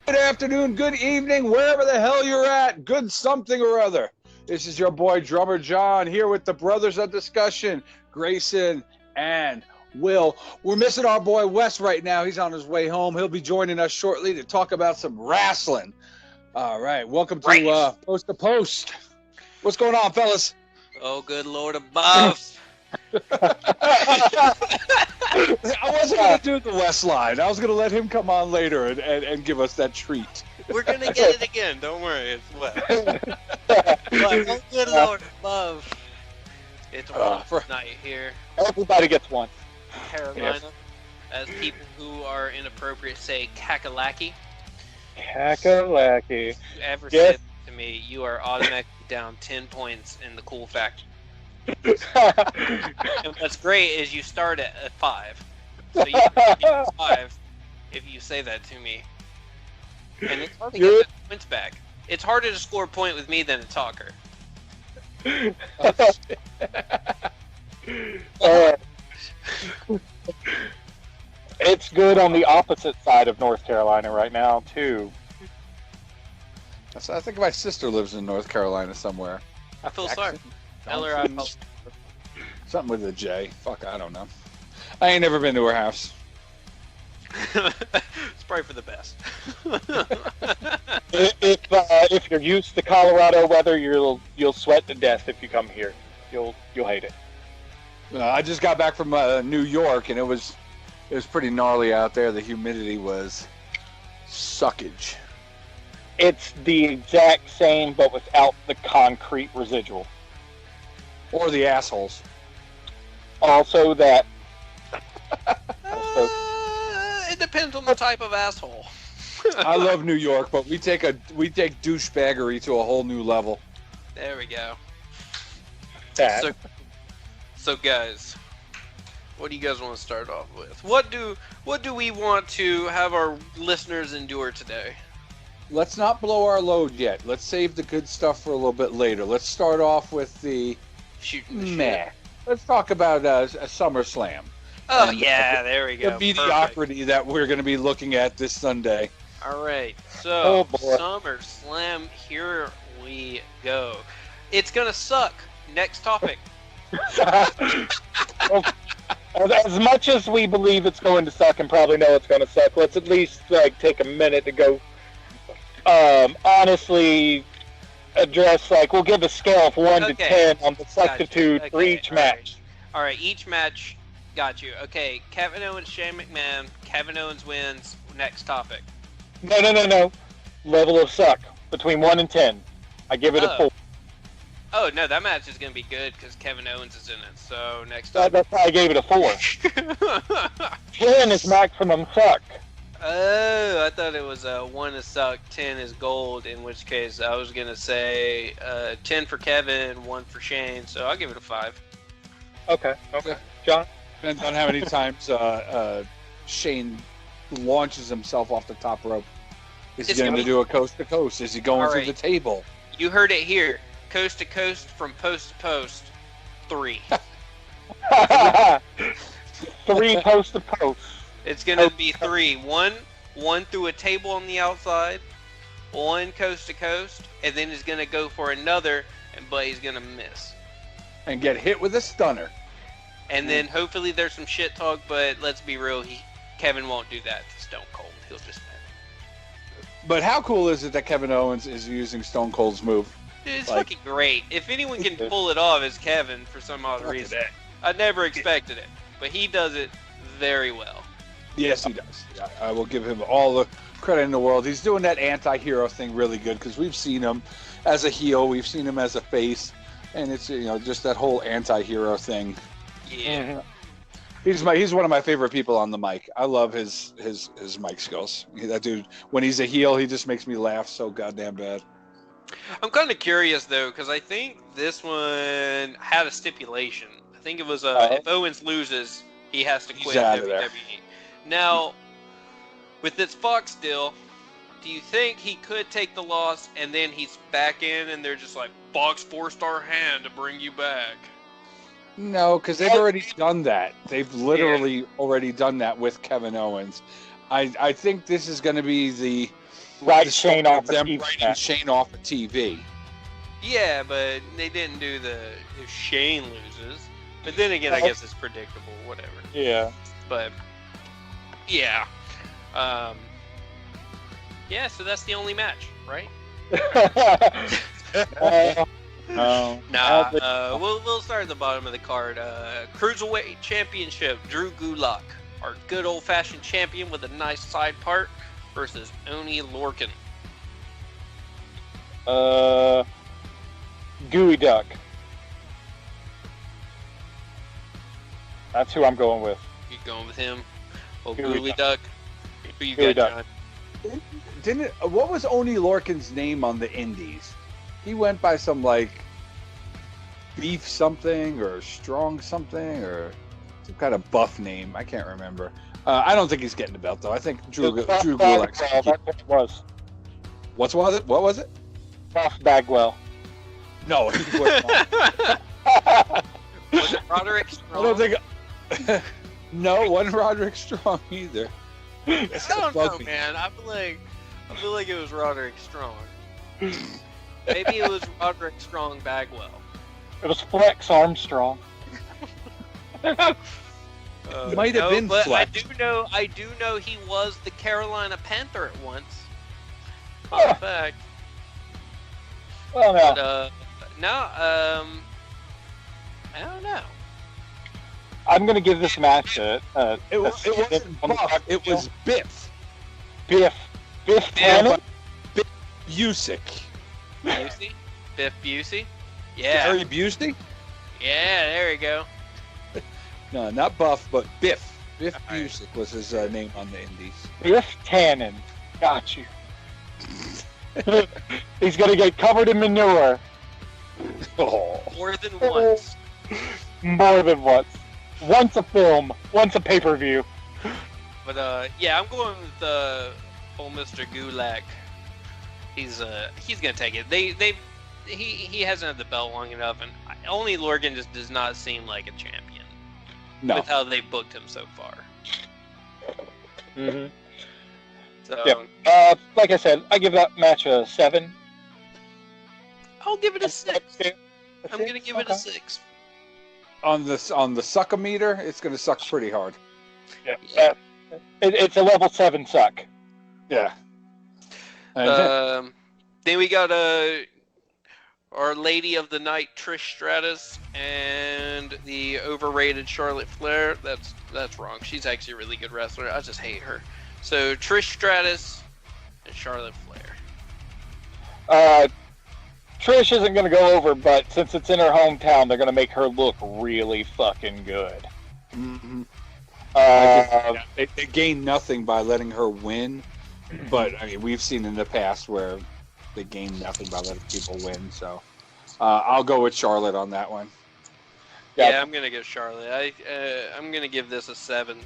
Good afternoon, good evening, wherever the hell you're at. Good something or other. This is your boy, Drummer John, here with the brothers of discussion, Grayson and Will. We're missing our boy Wes right now. He's on his way home. He'll be joining us shortly to talk about some wrestling. All right, welcome to Post to Post. What's going on, fellas? Oh, good Lord above. I wasn't going to do the West line. I was going to let him come on later and give us that treat. We're going to get it again. Don't worry. It's West. Oh, good Lord above. It's one night here. Everybody gets one. Carolina. Yes. As people who are inappropriate say kakalaki. Kakalaki. If you ever say that to me, you are automatically down 10 points in the cool factor. And what's great is you start at 5. So you get 5 if you say that to me. And it's hard to get the points back. It's harder to score a point with me than a talker. It's good on the opposite side of North Carolina right now, too. I think my sister lives in North Carolina somewhere. I feel sorry. Tell her I'm something with a J. Fuck, I don't know. I ain't never been to her house. It's probably for the best. If you're used to Colorado weather, you'll sweat to death if you come here. You'll hate it. I just got back from New York, and it was pretty gnarly out there. The humidity was suckage. It's the exact same, but without the concrete residual. Or the assholes. Also that. It depends on the type of asshole. I love New York, but we take douchebaggery to a whole new level. There we go. That. So guys, what do you guys want to start off with? What do we want to have our listeners endure today? Let's not blow our load yet. Let's save the good stuff for a little bit later. Let's start off with the shooting the meh. shit. Let's talk about a Summerslam. Oh, yeah, there we go. The mediocrity that we're going to be looking at this Sunday. All right, so Summerslam, here we go. It's going to suck. Next topic. As much as we believe it's going to suck and probably know it's going to suck, let's at least take a minute to go honestly address, we'll give a scale of 1 to 10 on the substitute for each match. All right, each match. Got you. Okay, Kevin Owens, Shane McMahon. Kevin Owens wins. Next topic. No. Level of suck. Between 1 and 10. I give it a 4. Oh, no, that match is going to be good because Kevin Owens is in it. So, next topic. That's why I gave it a 4. 10 is maximum suck. Oh, I thought it was 1 is suck, 10 is gold, in which case I was going to say 10 for Kevin, 1 for Shane. So, I'll give it a 5. Okay. John? Depends on how many times Shane launches himself off the top rope. Is he going to do a coast to coast? Is he going through the table? You heard it here. Coast to coast from post to post. 3. 3 post to post. It's going to be 3. One through a table on the outside. 1 coast to coast. And then he's going to go for another, but he's going to miss. And get hit with a stunner. And then hopefully there's some shit talk, but let's be real, Kevin won't do that to Stone Cold. He'll just win. But how cool is it that Kevin Owens is using Stone Cold's move? Dude, it's fucking great. If anyone can pull it off, it's Kevin for some odd reason. I never expected it, but he does it very well. Yes, he does. I will give him all the credit in the world. He's doing that anti-hero thing really good because we've seen him as a heel, we've seen him as a face, and it's just that whole anti-hero thing. Yeah. He's one of my favorite people on the mic. I love his mic skills. That dude, when he's a heel, he just makes me laugh so goddamn bad. I'm kind of curious though, because I think this one had a stipulation. I think it was if Owens loses, he has to quit WWE. Now, with this Fox deal, do you think he could take the loss and then he's back in and they're just like, Fox forced our hand to bring you back? No, because they've already done that. They've literally already done that with Kevin Owens. I think this is going to be Right, Shane off them TV. writing Shane off of TV. Yeah, but they didn't do the if Shane loses. But then again, I guess it's predictable, whatever. Yeah. But yeah, yeah. So that's the only match, right? No. Nah. We'll start at the bottom of the card. Cruiserweight Championship: Drew Gulak, our good old-fashioned champion with a nice side part, versus Oni Lorcan. Gooey Duck. That's who I'm going with. You going with him? Oh, Gooey Duck. Who you Gooey got, Duck. John? What was Oni Lorcan's name on the Indies? He went by some like Beef something or Strong something or some kind of buff name. I can't remember. I don't think he's getting the belt though. I think Drew Gulak. That's what it was. What was it? Buff Bagwell. No, he was not. Was it Roderick Strong? I don't think. No, it wasn't Roderick Strong either. I don't know, man. I feel like it was Roderick Strong. Maybe it was Roderick Strong Bagwell. It was Flex Armstrong. Might have been but Flex. I do know he was the Carolina Panther at once. Oh. Fact. Well, no. But, I don't know. I'm going to give this match It wasn't Buff. It was Biff. Biff Tannen? Biff Busick. Busey? Biff Busey? Yeah. Gary Busey? Yeah, there you go. No, not Buff, but Biff. Biff All right. Busick was his name on the Indies. Biff Tannen. Got you. He's going to get covered in manure. Oh. More than once. More than once. Once a film, once a pay-per-view. But yeah, I'm going with old Mr. Gulak. He's gonna take it. He hasn't had the belt long enough, and only Lorcan just does not seem like a champion. No. With how they booked him so far. Mm-hmm. So Yeah. Like I said, I give that match a 7. I'll give it a 6. I'm gonna gonna give it a 6. On the suck-o-meter, it's going to suck pretty hard. Yeah. It's a level 7 suck. Yeah. Then we got our Lady of the Night, Trish Stratus, and the overrated Charlotte Flair. That's wrong. She's actually a really good wrestler. I just hate her. So Trish Stratus and Charlotte Flair. Trish isn't going to go over, but since it's in her hometown, they're going to make her look really fucking good. Mm-hmm. Uh, They gain nothing by letting her win, but I mean, we've seen in the past where they gain nothing by letting people win. So I'll go with Charlotte on that one. Yeah, I'm gonna go Charlotte. I'm gonna give this a 7.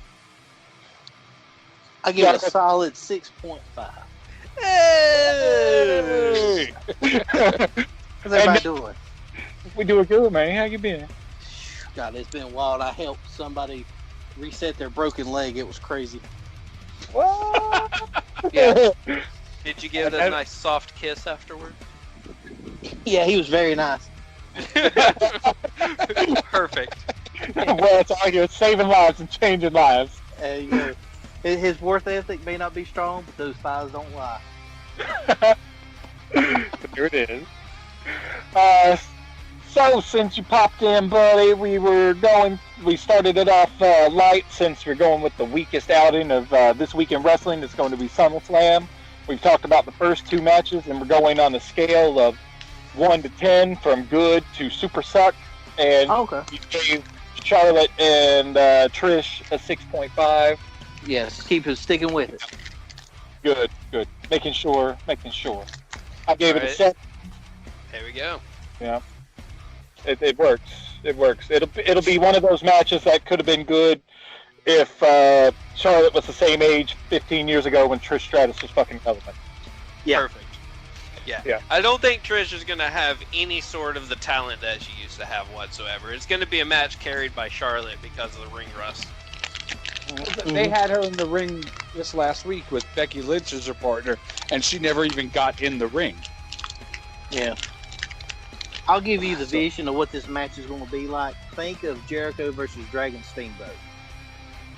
I give it a solid 6.5. Hey! How's everybody doing? We doing good, man. How you been? God, it's been wild. I helped somebody reset their broken leg. It was crazy. What? Yeah. Did you give it a nice soft kiss afterward? Yeah, he was very nice. Perfect. Well, it's all good. Saving lives and changing lives. You know, his work ethic may not be strong, but those thighs don't lie. There it is. So since you popped in, buddy, we started it off light since we're going with the weakest outing of this week in wrestling. It's going to be Summerslam. We've talked about the first 2 matches, and we're going on a scale of 1 to 10 from good to super suck. And we gave Charlotte and Trish a 6.5. Yes, keep sticking with it. Good. Making sure. I gave it a 7. There we go. Yeah. It works. It'll be one of those matches that could have been good if Charlotte was the same age 15 years ago when Trish Stratus was fucking relevant. Yeah. Perfect. Yeah. I don't think Trish is going to have any sort of the talent that she used to have whatsoever. It's going to be a match carried by Charlotte because of the ring rust. They had her in the ring this last week with Becky Lynch as her partner, and she never even got in the ring. Yeah. I'll give you the vision of what this match is going to be like. Think of Jericho versus Dragon Steamboat.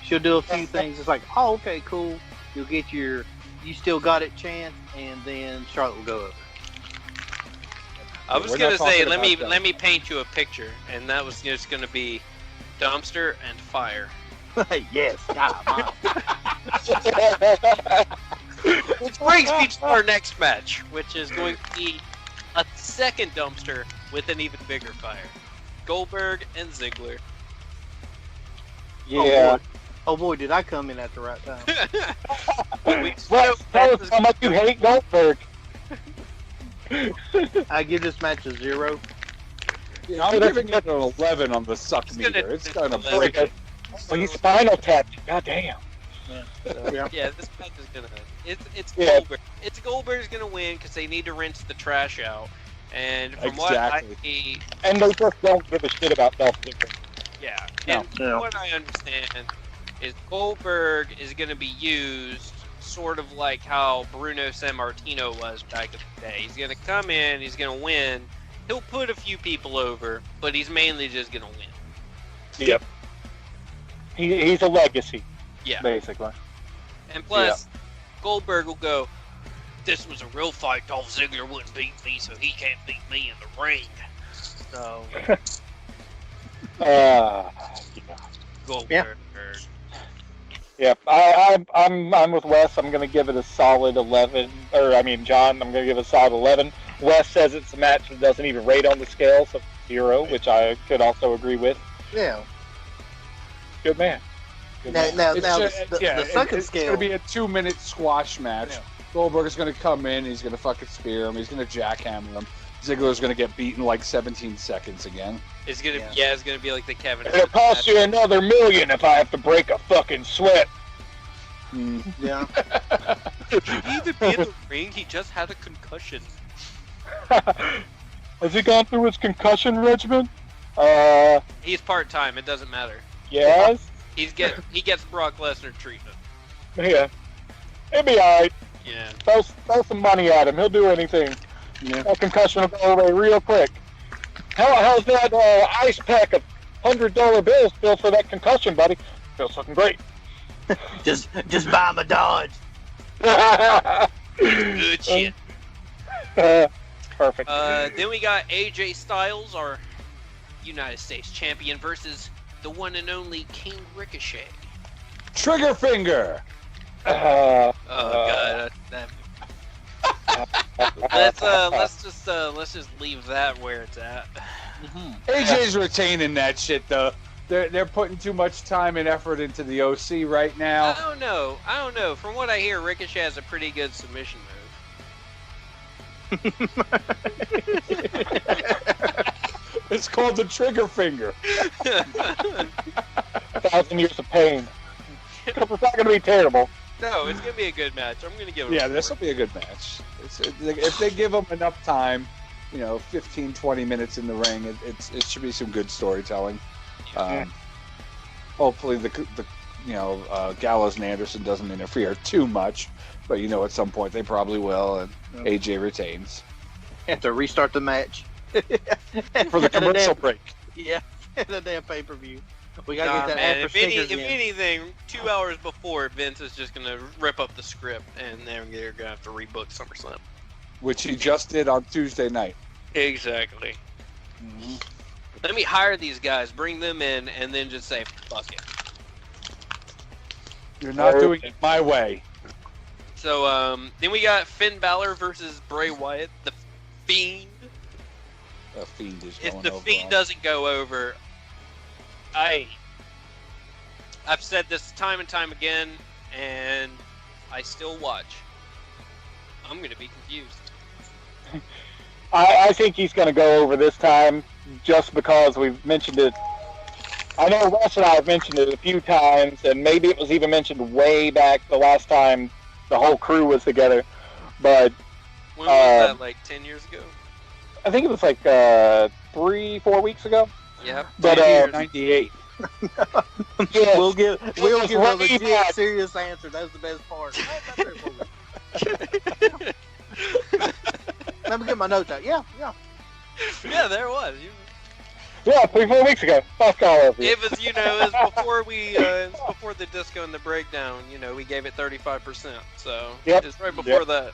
She'll do a few things. It's like, oh, okay, cool. You'll get you still got it chance, and then Charlotte will go over. I was going to say, let me paint you a picture, and that was just going to be dumpster and fire. Yes, God, Which brings me to our next match, which is going to be a second dumpster with an even bigger fire. Goldberg and Ziggler. Yeah. Oh boy, did I come in at the right time. Well, tell us how much you hate Goldberg. I give this match a 0. Yeah, I'm giving it an 11 on the suck meter. It's going to break it. When you spinal tapped, goddamn. Yeah, this match is gonna. It's Goldberg. It's Goldberg's gonna win because they need to rinse the trash out. And from what I see, and they just don't give a shit about Dolph Ziggler. Yeah. And from what I understand is Goldberg is gonna be used sort of like how Bruno Sammartino was back in the day. He's gonna come in, he's gonna win. He'll put a few people over, but he's mainly just gonna win. Yep. He's a legacy. Yeah. Basically. And plus, Goldberg will go, this was a real fight. Dolph Ziggler wouldn't beat me, so he can't beat me in the ring. So. Goldberg. Yep. I'm with Wes. I'm going to give it a solid 11. John, I'm going to give it a solid 11. Wes says it's a match that doesn't even rate on the scale, so 0, which I could also agree with. Yeah. Good man. The second it's scale. It's going to be a 2-minute squash match. Yeah. Goldberg is going to come in. He's going to fucking spear him. He's going to jackhammer him. Ziggler's going to get beaten like 17 seconds again. It's going to it's going to be like the Kevin. It'll cost you another $1 million if I have to break a fucking sweat. Yeah. Should he even be in the ring? He just had a concussion. Has he gone through his concussion regimen? He's part-time. It doesn't matter. Yes. He gets Brock Lesnar treatment. Yeah. He'll be alright. Yeah. Throw some money at him. He'll do anything. Yeah. That concussion will go away real quick. How's that ice pack of $100 bills feel for that concussion, buddy? Feels fucking great. just buy him a Dodge. Good shit. Perfect. Then we got AJ Styles, our United States champion, versus the one and only King Ricochet. Trigger finger. God. Let's just leave that where it's at. AJ's retaining that shit though. They're putting too much time and effort into the OC right now. I don't know. From what I hear, Ricochet has a pretty good submission move. It's called the trigger finger. 1,000 years of pain. It's not going to be terrible. No, it's going to be a good match. I'm going to give it Yeah, this will be a good match. If they give them enough time, 15, 20 minutes in the ring, it should be some good storytelling. Hopefully the Gallows and Anderson doesn't interfere too much, but at some point they probably will, and AJ retains. Have to restart the match. For the commercial break. Yeah, the damn pay-per-view. We gotta get that if anything, 2 hours before, Vince is just gonna rip up the script, and then they're gonna have to rebook SummerSlam, which he just did on Tuesday night. Exactly. Mm-hmm. Let me hire these guys, bring them in, and then just say fuck it. You're not doing it my way. So then we got Finn Balor versus Bray Wyatt, the Fiend. The Fiend is going over. If the Fiend doesn't go over, I've said this time and time again, and I still watch. I'm going to be confused. I think he's going to go over this time just because we've mentioned it. I know Wes and I have mentioned it a few times, and maybe it was even mentioned way back the last time the whole crew was together. But when was that, like 10 years ago? I think it was like 3-4 weeks ago. Yeah. But 98. Yes. We'll give a legit, serious answer. That's the best part. Let me get my notes out. Yeah. Yeah, there was. Yeah, 3-4 weeks ago. Fuck all of you. It was, it was before it was before the disco and the breakdown. We gave it 35%. So it's right before that.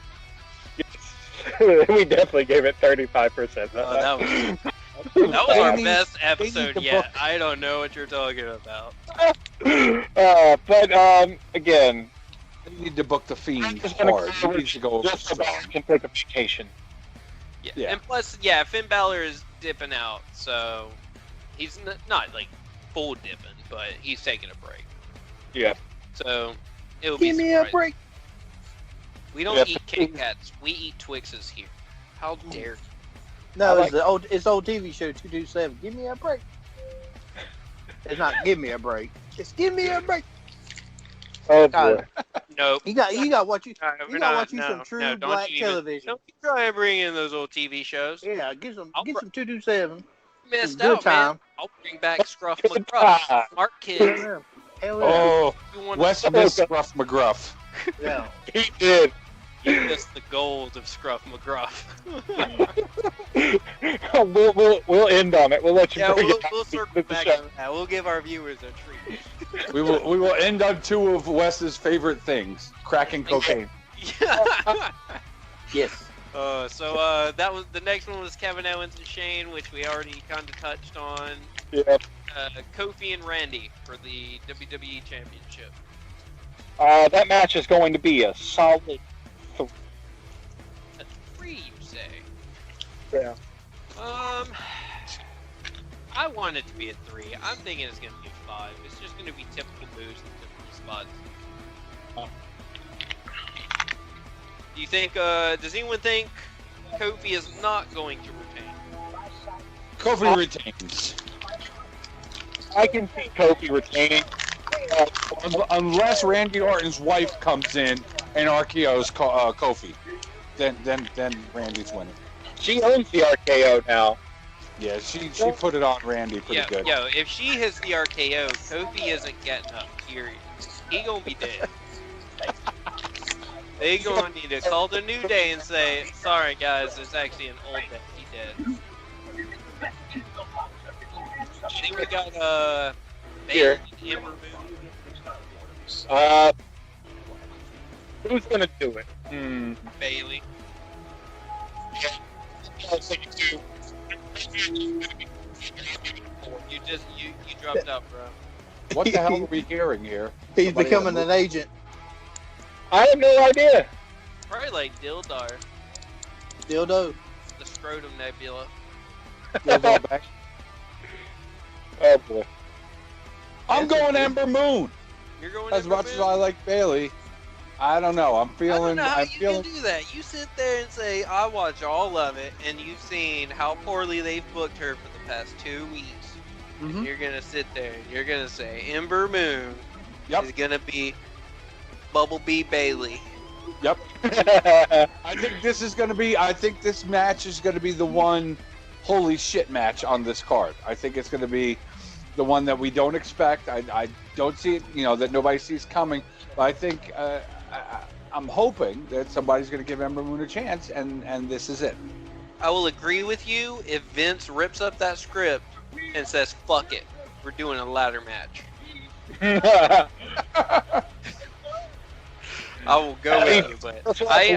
Yes. We definitely gave it 35%. That was our best episode yet. I don't know what you're talking about. But again, you need to book the Fiend hard. You need to go just so I can take a vacation. Yeah. And plus, Finn Balor is dipping out, so he's not like full dipping, but he's taking a break. Yeah. So it'll give me a break. We don't eat Kit Kats. We eat Twixes here. How dare you? No, it's old TV show 227. Give me a break. It's not give me a break. It's give me a break. Oh boy. Nope. You got watch you some true black television. Don't you try and bring in those old TV shows. Yeah, get some 227. Missed out, man. I'll bring back Scruff McGruff. Smart kid. Hell yeah. Oh, Wes missed Scruff McGruff. Yeah. He did. You missed the gold of Scruff McGruff. We'll end on it. We'll let you. We'll circle back on that. We'll give our viewers a treat. We will end on two of Wes's favorite things: crack and cocaine. Yes. So that was the next one was Kevin Owens and Shane, which we already kind of touched on. Yeah. Kofi and Randy for the WWE Championship. That match is going to be a solid 3. A 3, you say? Yeah. I want it to be a 3. I'm thinking it's going to be a 5. It's just going to be typical moves in different spots. Do you think? Does anyone think Kofi is not going to retain? Kofi retains. I can see Kofi retaining. Unless Randy Orton's wife comes in and RKO's Kofi, then Randy's winning. She owns the RKO now. Yeah, she put it on Randy pretty good. Yo, if she hits the RKO, Kofi isn't getting up. Period. He gonna be dead. They gonna need to call the New Day and say, "Sorry guys, it's actually an old day. He dead." I think we got Here. Ember Moon. Who's gonna do it? Bailey. You dropped out, bro. What the hell are we hearing here? He's Somebody becoming an agent. I have no idea. Probably like Dildar, Dildo. the Scrotum Nebula. Oh boy. I'm going Ember Moon. You're going As Ember much as Moon? I like Bailey, I don't know. I'm I feeling. don't know how I'm you feeling. can do that. You sit there and say, I watch all of it, and you've seen how poorly they've booked her for the past 2 weeks. Mhm. And you're going to sit there and you're going to say, Ember Moon is going to be Bumblebee Bailey. Yep. I think this is going to be. I think this match is going to be the one holy shit match on this card. I think it's going to be the one that we don't expect. I don't see it. That nobody sees coming. But I think I'm hoping that somebody's going to give Ember Moon a chance, and this is it. I will agree with you if Vince rips up that script and says, fuck it, we're doing a ladder match. I will go with you, but I'm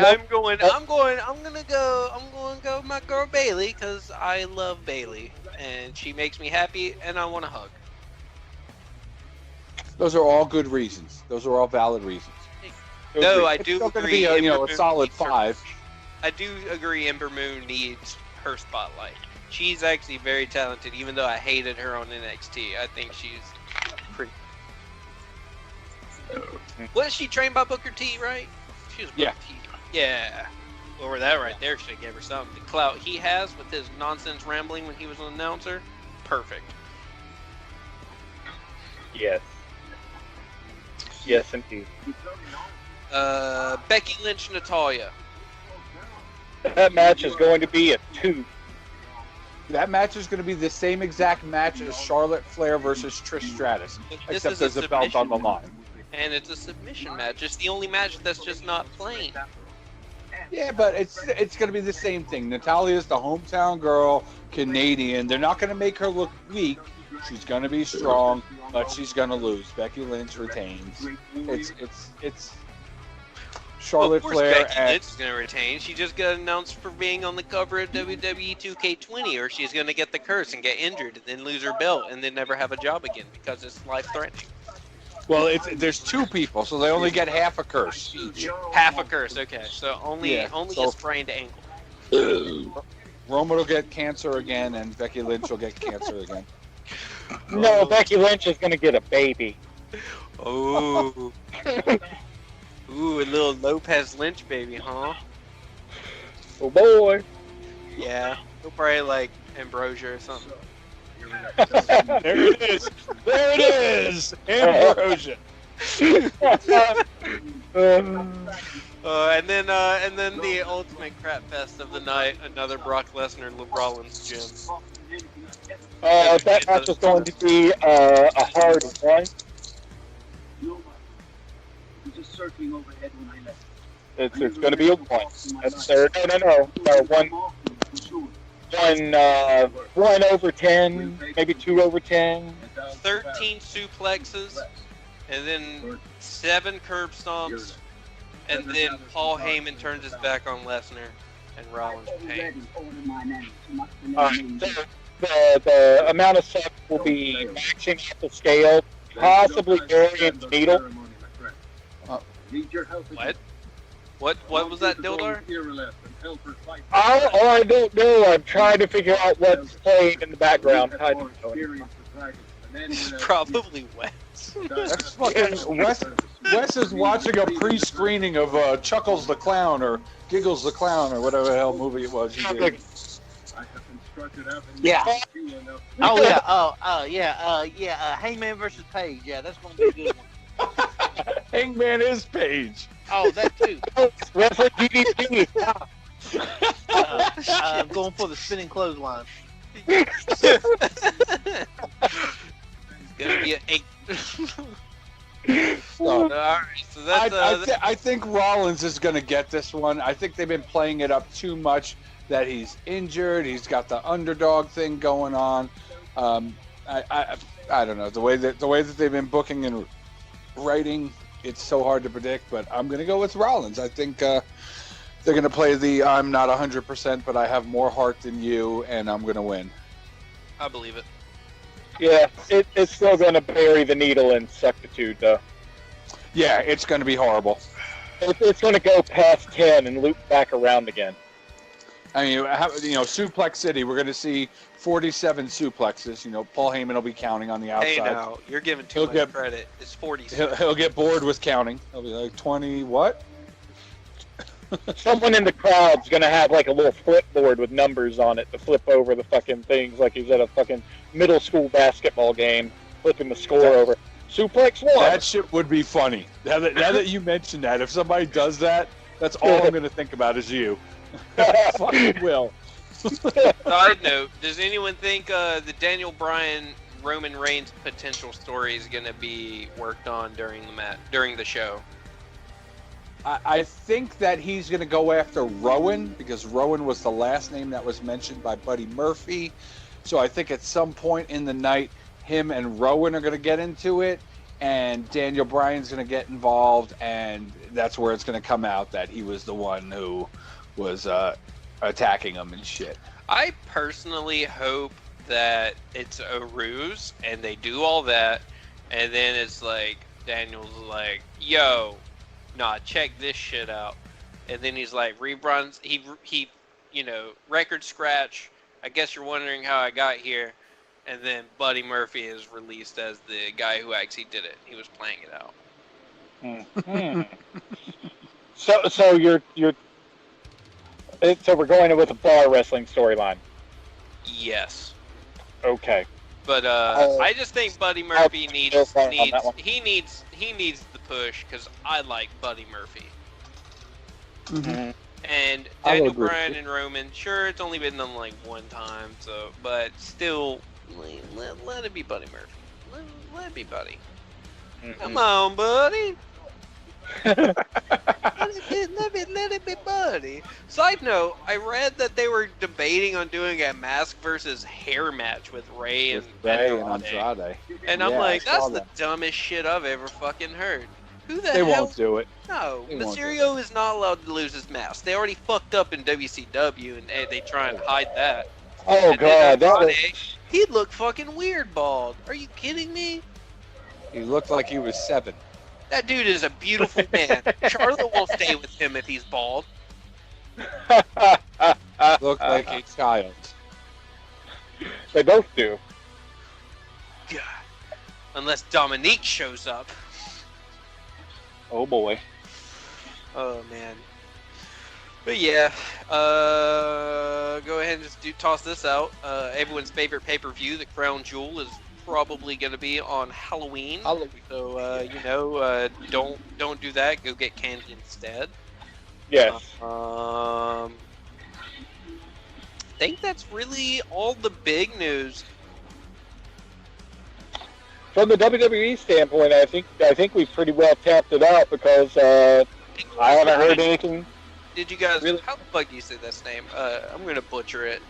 gonna go my girl Bailey because I love Bailey and she makes me happy and I want to hug. Those are all good reasons. Those are all valid reasons. No, I do It's still going to agree. be a Ember solid needs her- 5. I do agree. Ember Moon needs her spotlight. She's actually very talented, even though I hated her on NXT. I think she's pretty. Was she trained by Booker T, right? She was Booker T. Yeah. Over that right there should give her something. The clout he has with his nonsense rambling when he was an announcer, perfect. Yes. Yes, indeed. Becky Lynch, Natalya. That match is going to be a 2. That match is going to be the same exact match as Charlotte Flair versus Trish Stratus, except there's a belt on the line. And it's a submission match. It's the only match that's just not plain. Yeah, but it's going to be the same thing. Natalia's the hometown girl, Canadian. They're not going to make her look weak. She's going to be strong, but she's going to lose. Becky Lynch retains. It's Charlotte Flair. Becky Lynch is going to retain. She just got announced for being on the cover of WWE 2K20, or she's going to get the curse and get injured and then lose her belt and then never have a job again because it's life-threatening. Well, there's two people, so they only get half a curse each. Half a curse, okay. So only a sprained ankle. Roman will get cancer again, and Becky Lynch will get cancer again. No, Becky Lynch is going to get a baby. Oh. Ooh, a little Lopez Lynch baby, huh? Oh, boy. Yeah. He'll probably like Ambrosia or something. There it is. There it is. Ambrosia. And then the ultimate crap fest of the night, another Brock Lesnar Rollins gym. That match is going to be a hard one. It's going to be a one. One over 10, maybe 2 over 10. 13 suplexes, and then 7 curb stomps, and then Paul Heyman turns his back on Lesnar, and Rollins retains. The amount of stuff will be matching at the scale, possibly varying the needle. What was that, Dildar? I don't know. I'm trying to figure out what's playing in the background. I don't know. Probably Wes. That's fucking Wes is watching a pre-screening of Chuckles the Clown or Giggles the Clown or whatever the hell movie it was he did. Yeah. Oh yeah. Hangman versus Paige. Yeah, that's going to be a good one. Hangman is Paige. Oh, that too. Wrestling DDP. I'm going for the spinning clothesline. It's gonna be an 8. All right, so that's. I think Rollins is going to get this one. I think they've been playing it up too much. That he's injured. He's got the underdog thing going on. I don't know the way that they've been booking and writing. It's so hard to predict, but I'm going to go with Rollins. I think they're going to play the I'm not 100%, but I have more heart than you, and I'm going to win. I believe it. Yeah, it's still going to bury the needle in suckitude, though. Yeah, it's going to be horrible. It's going to go past 10 and loop back around again. I mean, Suplex City, we're going to see 47 suplexes. Paul Heyman will be counting on the outside. Hey, now, you're giving too much credit. It's 46. He'll get bored with counting. He'll be like, 20 what? Someone in the crowd's going to have like a little flipboard with numbers on it to flip over the fucking things like he's at a fucking middle school basketball game, flipping the score over. Suplex 1. That shit would be funny. Now that you mentioned that, if somebody does that, that's all I'm going to think about is you. Fucking will. Side note, does anyone think the Daniel Bryan Roman Reigns potential story is going to be worked on during the show? I think that he's going to go after Rowan because Rowan was the last name that was mentioned by Buddy Murphy. So I think at some point in the night, him and Rowan are going to get into it, and Daniel Bryan's going to get involved, and that's where it's going to come out that he was the one who was attacking him and shit. I personally hope that it's a ruse and they do all that, and then it's like Daniel's like, "Yo, nah, check this shit out," and then he's like, "Rebruns, he, record scratch. I guess you're wondering how I got here," and then Buddy Murphy is released as the guy who actually did it. He was playing it out. So you're. So we're going with a bar wrestling storyline. Yes. Okay. But I just think Buddy Murphy needs the push because I like Buddy Murphy. Mm-hmm. And Daniel Bryan and Roman, sure, it's only been done like one time, so, but still, let it be Buddy Murphy. Let it be Buddy. Mm-hmm. Come on, buddy. let it be Buddy. Side note, I read that they were debating on doing a mask versus hair match with Ray and Andrade. And I'm like, that's the dumbest shit I've ever fucking heard. Who the hell? They won't do it. No, Mysterio is not allowed to lose his mask. They already fucked up in WCW, and they try and hide that. Oh, and God. He'd look fucking weird bald. Are you kidding me? He looked like he was 7. That dude is a beautiful man. Charlotte won't stay with him if he's bald. Looked like a child. They both do. God. Unless Dominique shows up. Oh boy. Oh man. But yeah, go ahead and just toss this out. Everyone's favorite pay-per-view, the Crown Jewel, is probably going to be on Halloween. So don't do that. Go get candy instead. Yes. I think that's really all the big news. From the WWE standpoint, I think we've pretty well tapped it out because I haven't heard anything. Did you guys? Really? How the fuck do you say this name? I'm gonna butcher it.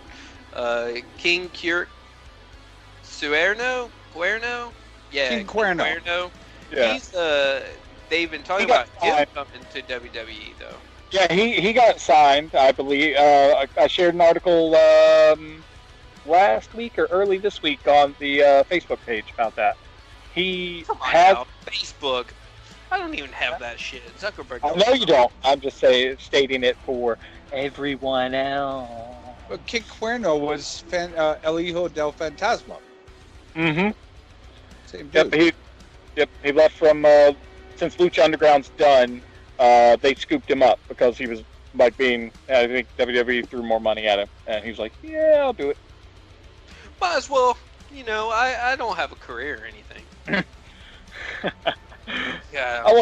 King Cuerno? Yeah, King Cuerno. Yeah. He's they've been talking about him coming to WWE though. Yeah, he got signed, I believe. I shared an article last week or early this week on the Facebook page about that. He has Facebook. I don't even have that shit. Zuckerberg. I know you don't. I'm just stating it for everyone else. But King Cuerno was El Hijo del Fantasma. Mm-hmm. Same dude. He left from since Lucha Underground's done. They scooped him up because he was like I think WWE threw more money at him, and he was like, "Yeah, I'll do it." Might as well. I don't have a career or anything. Yeah, I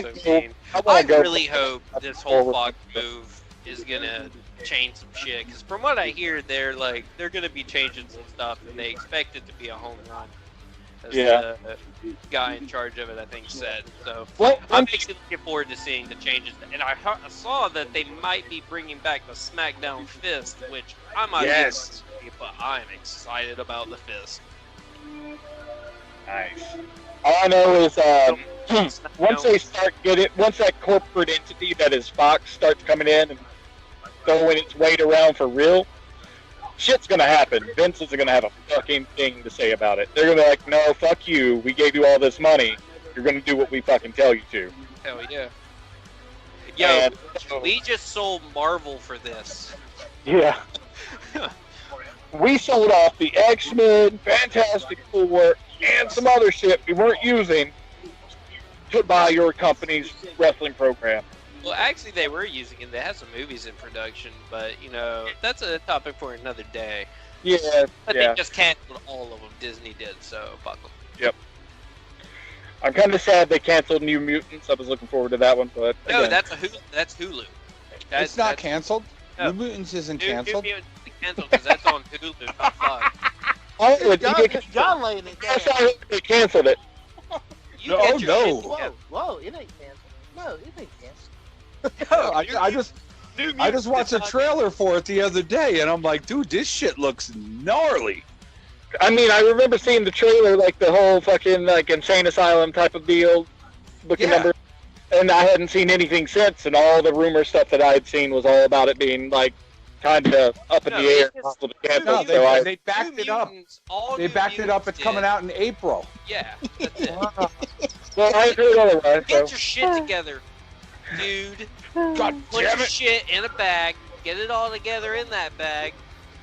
really hope this whole Fox move is gonna change some shit. Because from what I hear, they're gonna be changing some stuff, and they expect it to be a home run. As the guy in charge of it, I think, said. So I'm actually looking forward to seeing the changes. And I saw that they might be bringing back the SmackDown Fist, which I might be, but I'm excited about the Fist. Nice. All I know is once that corporate entity that is Fox starts coming in and throwing its weight around for real, shit's gonna happen. Vince isn't gonna have a fucking thing to say about it. They're gonna be like, no, fuck you. We gave you all this money. You're gonna do what we fucking tell you to. Hell yeah. Yo, we just sold Marvel for this. Yeah. We sold off the X-Men, Fantastic Four, and some other shit we weren't using to buy your company's wrestling program. Well, actually, they were using it. They had some movies in production, but, that's a topic for another day. Yeah, They just canceled all of them. Disney did, so fuck them. Yep. I'm kind of sad they canceled New Mutants. I was looking forward to that one, but no, again. that's Hulu. It's not canceled. No. New Mutants isn't canceled. New Mutants is canceled because that's on Hulu, not Fox. Oh, John laying it down. They canceled it. No. Whoa, it ain't canceled. No, it ain't canceled. No, I just watched a trailer for it the other day, and I'm like, dude, this shit looks gnarly. I mean, I remember seeing the trailer, like the whole fucking insane asylum type of deal looking number, and I hadn't seen anything since. And all the rumor stuff that I had seen was all about it being like kind of up in the air. No, they backed it up. They backed it up. It's coming out in April. Yeah, that's it. Well, I heard otherwise. Get your shit together, dude. God Put damn your it. shit in a bag. Get it all together in that bag.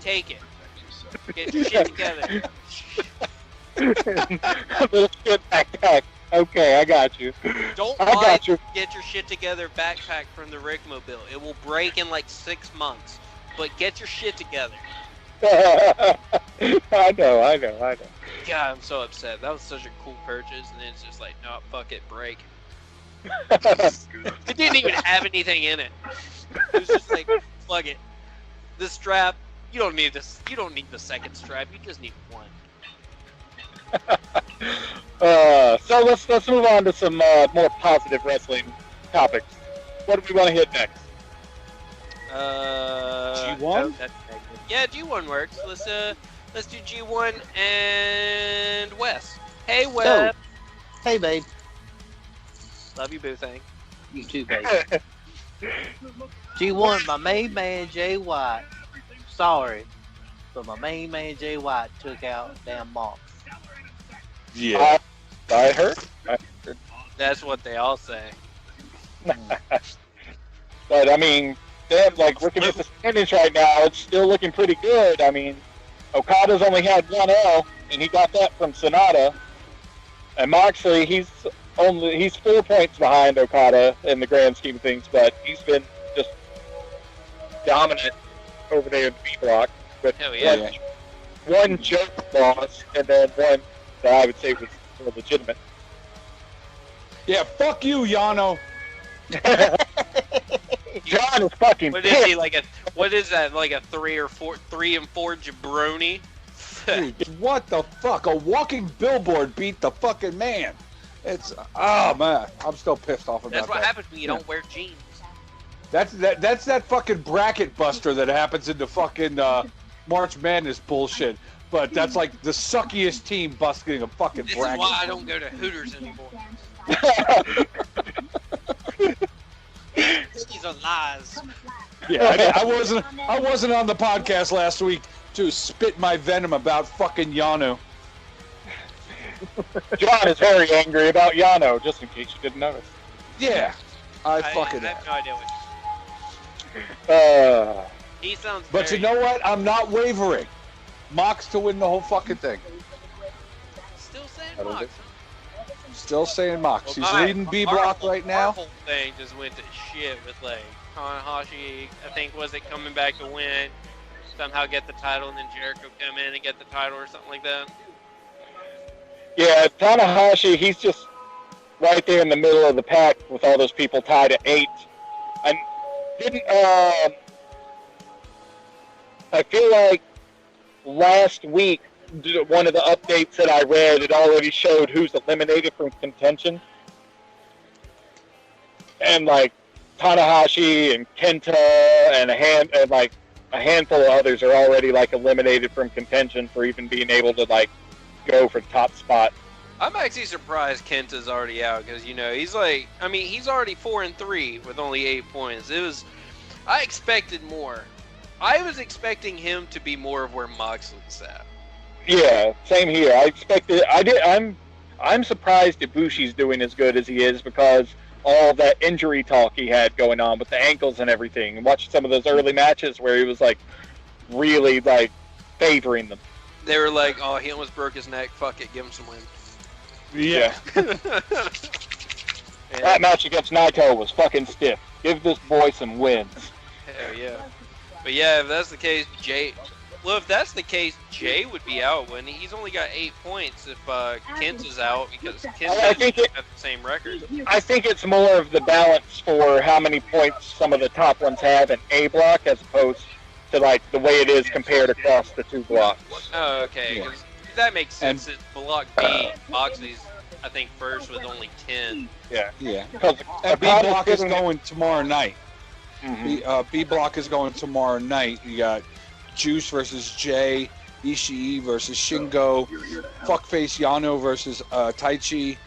Take it. Get your shit together. Little shit backpack. Okay, I got you. Don't buy get your shit together backpack from the Rickmobile. It will break in like 6 months. But get your shit together. I know. God, I'm so upset. That was such a cool purchase, and then it's just like, no, fuck it, break. It didn't even have anything in it. It was just like fuck it. The strap, you don't need this. You don't need the second strap. You just need one. So let's move on to some more positive wrestling topics. What do we want to hit next? G1? Yeah, G1 works. Let's do G1 and Wes. Hey, Wes. Hey, babe. Love you, boo thing. You too, babe. G1, my main man, Jay White. Sorry, but my main man, Jay White, took out damn Mox. Yeah. I heard. That's what they all say. But, I mean, damn, like, looking at the standings right now, it's still looking pretty good. I mean, Okada's only had 1 L, and he got that from Sonata. And Moxley, he's 4 points behind Okada in the grand scheme of things, but he's been just dominant over there in the B block. With Hell yeah. one joke loss, and then one that I would say was more legitimate. Yeah, fuck you, Yano. John is fucking What is he, like a, what is that, like a 3 and 4 jabroni? Dude, what the fuck? A walking billboard beat the fucking man. It's, oh man, I'm still pissed off about that. That's what happens when you don't wear jeans. That's that fucking bracket buster that happens in the fucking March Madness bullshit. But that's like the suckiest team busting a fucking This bracket. is why I don't go to Hooters anymore. These are lies. Yeah, I wasn't on the podcast last week to spit my venom about fucking Yano. John is very angry about Yano, just in case you didn't notice. Yeah, I have no idea what he sounds. But you know what? I'm not wavering. Mox to win the whole fucking thing. Still saying Mox. Still saying Mox. Well, He's leading B block right now. Our whole thing just went to shit with like Tanahashi. I think was it coming back to win, somehow get the title, and then Jericho come in and get the title or something like that. Yeah, Tanahashi, he's just right there in the middle of the pack with all those people tied at 8. And didn't I feel like last week one of the updates that I read, it already showed who's eliminated from contention. And like Tanahashi and Kenta and a handful of others are already like eliminated from contention for even being able to like go for the top spot. I'm actually surprised Kenta's already out because he's like, I mean, he's already 4-3 with only 8 points. I expected more. I was expecting him to be more of where Moxley's at. Yeah, same here. I'm surprised Ibushi's doing as good as he is because all that injury talk he had going on with the ankles and everything. And watch some of those early matches where he was like really like favoring them. They were like, oh, he almost broke his neck. Fuck it, give him some wins. Yeah. That match against Naito was fucking stiff. Give this boy some wins. Hell yeah. But yeah, if that's the case, Jay would be out when he's only got 8 points if Kenta's out because Kenta's got the same record. I think it's more of the balance for how many points some of the top ones have in A block as opposed to like the way it is compared across the 2 blocks. Oh, okay. Yeah. That makes sense. It's block B, Moxley's, I think, first with only 10. Yeah. Because B block is going tomorrow night. Mm-hmm. B block is going tomorrow night. You got Juice versus Jay, Ishii versus Shingo, Fuckface Yano versus Taichi,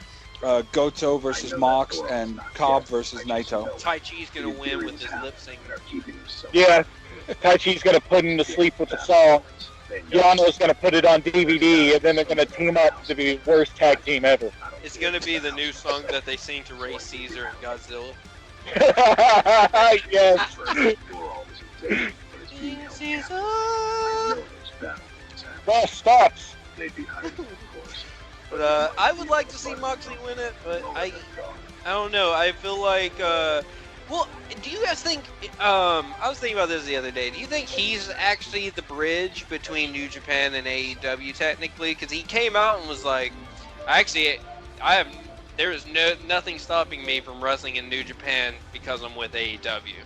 Goto versus Mox, and Cobb versus Naito. Taichi's gonna win with his lip sync. Yeah, Taichi's gonna put him to sleep with the song. Yano's gonna put it on DVD, and then they're gonna team up to be the worst tag team ever. It's gonna be the new song that they sing to Ray Caesar and Godzilla. Yes. Well, stops. But I would like to see Moxley win it, but I don't know. I feel like well, do you guys think I was thinking about this the other day. Do you think he's actually the bridge between New Japan and AEW technically? Because he came out and was like, there is nothing stopping me from wrestling in New Japan because I'm with AEW.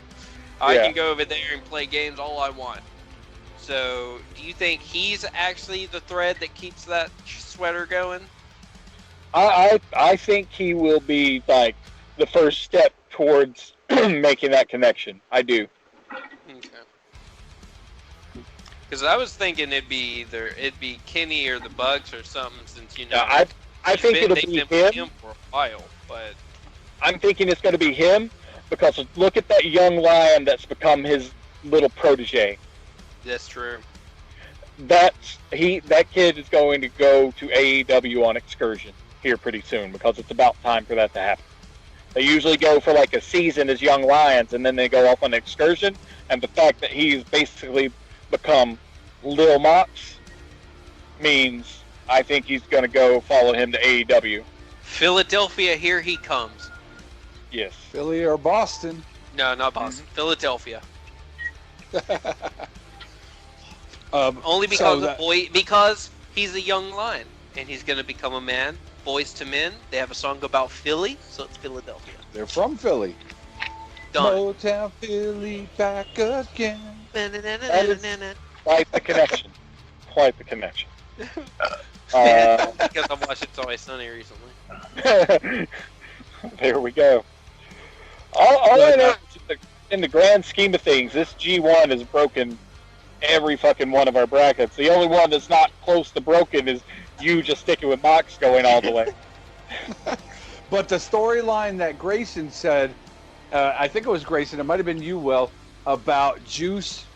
I can go over there and play games all I want. So, do you think he's actually the thread that keeps that sweater going? I think he will be like the first step towards making that connection. I do. Okay. Because I was thinking it'd be Kenny or the Bucks or something, since I think it'll be him for a while, but I'm thinking it's going to be him because look at that young lion that's become his little protege. That's true. That kid is going to go to AEW on excursion here pretty soon because it's about time for that to happen. They usually go for like a season as young lions and then they go off on an excursion, and the fact that he's basically become Lil Mox means I think he's going to go follow him to AEW. Philadelphia, here he comes. Yes. Philly or Boston? No, not Boston. Mm-hmm. Philadelphia. Only because because he's a young lion and he's going to become a man. Boys to Men. They have a song about Philly, so it's Philadelphia. They're from Philly. Done. Motown Philly back again. Quite the connection. Quite the connection. Because I've watched It's Always Sunny recently. There we go. All I know is in the grand scheme of things, this G1 has broken every fucking one of our brackets. The only one that's not close to broken is you just sticking with Mox going all the way. But the storyline that Grayson said, I think it was Grayson, it might have been you, Will, about Juice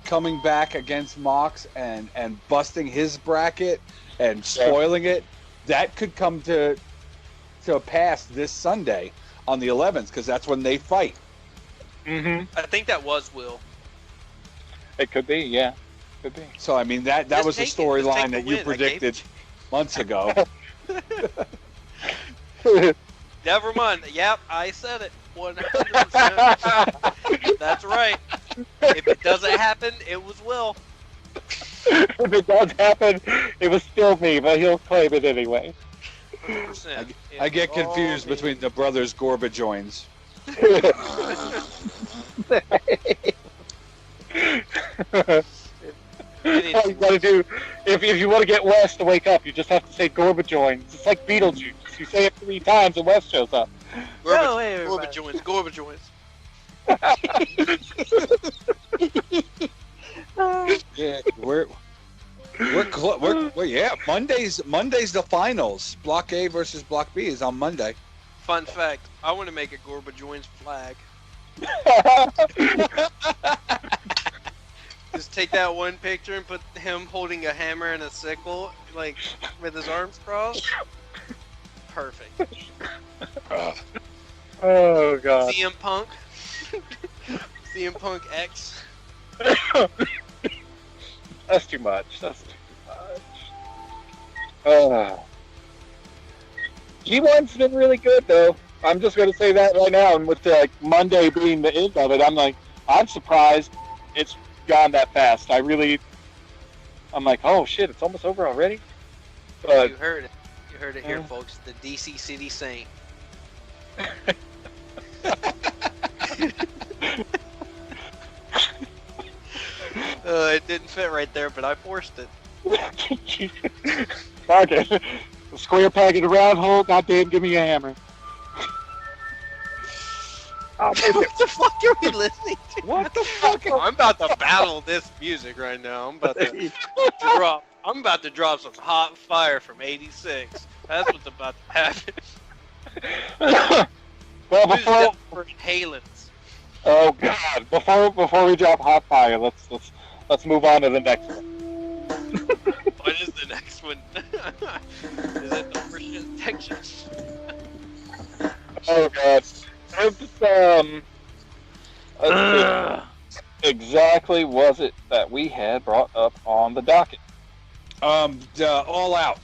coming back against Mox and busting his bracket and spoiling it, that could come to pass this Sunday on the 11th, because that's when they fight. Mm-hmm. I think that was Will. It could be, yeah. Could be. So, I mean, that was a storyline that you predicted months ago. Never mind. Yep, I said it. 100%. That's right. If it doesn't happen, it was Will. If it does happen, it was still me, but he'll claim it anyway. I get confused between the brothers Gorbajoins. All you gotta do, if you want to get Wes to wake up, you just have to say Gorbajoins. It's like Beetlejuice. You say it 3 times and Wes shows up. Gorbajoins. Yeah, we're Monday's the finals. Block A versus Block B is on Monday. Fun fact: I want to make a Gorbajoins flag. Just take that one picture and put him holding a hammer and a sickle, like with his arms crossed. Perfect. Oh god. CM Punk. CM Punk X. That's too much. G1's been really good though. I'm just going to say that right now, and with Monday being the end of it, I'm surprised it's gone that fast. I'm like, oh shit, it's almost over already. But you heard it. You heard it here, folks. The DC City Saint. It didn't fit right there, but I forced it. Okay. A square peg in a round hole. Goddamn, give me a hammer. What the fuck are we listening to? What the fuck? I'm about to battle this music right now. I'm about to drop some hot fire from '86. That's what's about to happen. Well, for inhalants. Oh god! Before we drop hot fire, let's move on to the next one. What is the next one? Is it the first section? Oh god! Exactly was it that we had brought up on the docket? All Out.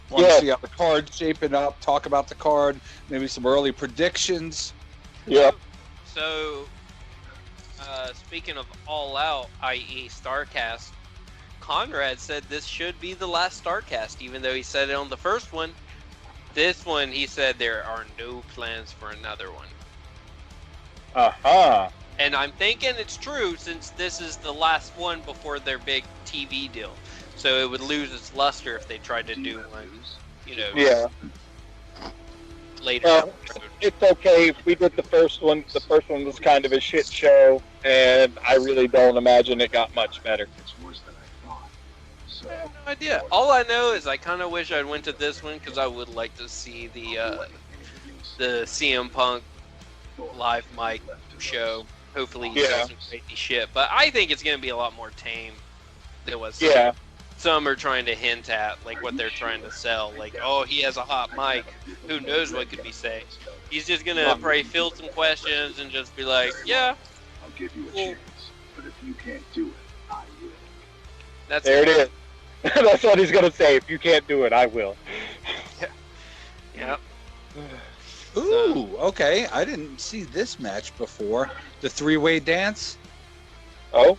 Want to see how the card's shaping up, talk about the card, maybe some early predictions. Yeah. So, speaking of All Out, i.e. StarCast, Conrad said this should be the last StarCast, even though he said it on the first one. This one, he said there are no plans for another one. Uh-huh. And I'm thinking it's true since this is the last one before their big TV deal. So it would lose its luster if they tried to do one, Yeah. later down the road. It's okay. We did the first one. The first one was kind of a shit show, and I really don't imagine it got much better. I have no idea. All I know is I kind of wish I'd went to this one because I would like to see the CM Punk live mic show. Hopefully he does some crazy shit. But I think it's going to be a lot more tame than what some are trying to hint at, like what they're trying to sell. Like, oh, he has a hot mic. Who knows what could be said? He's just going to probably field some questions and just be like, yeah. I'll give you a chance, but if you can't do it, I will. There it is. That's what he's going to say. If you can't do it, I will. Yeah. Ooh, okay. I didn't see this match before. The three-way dance. Oh?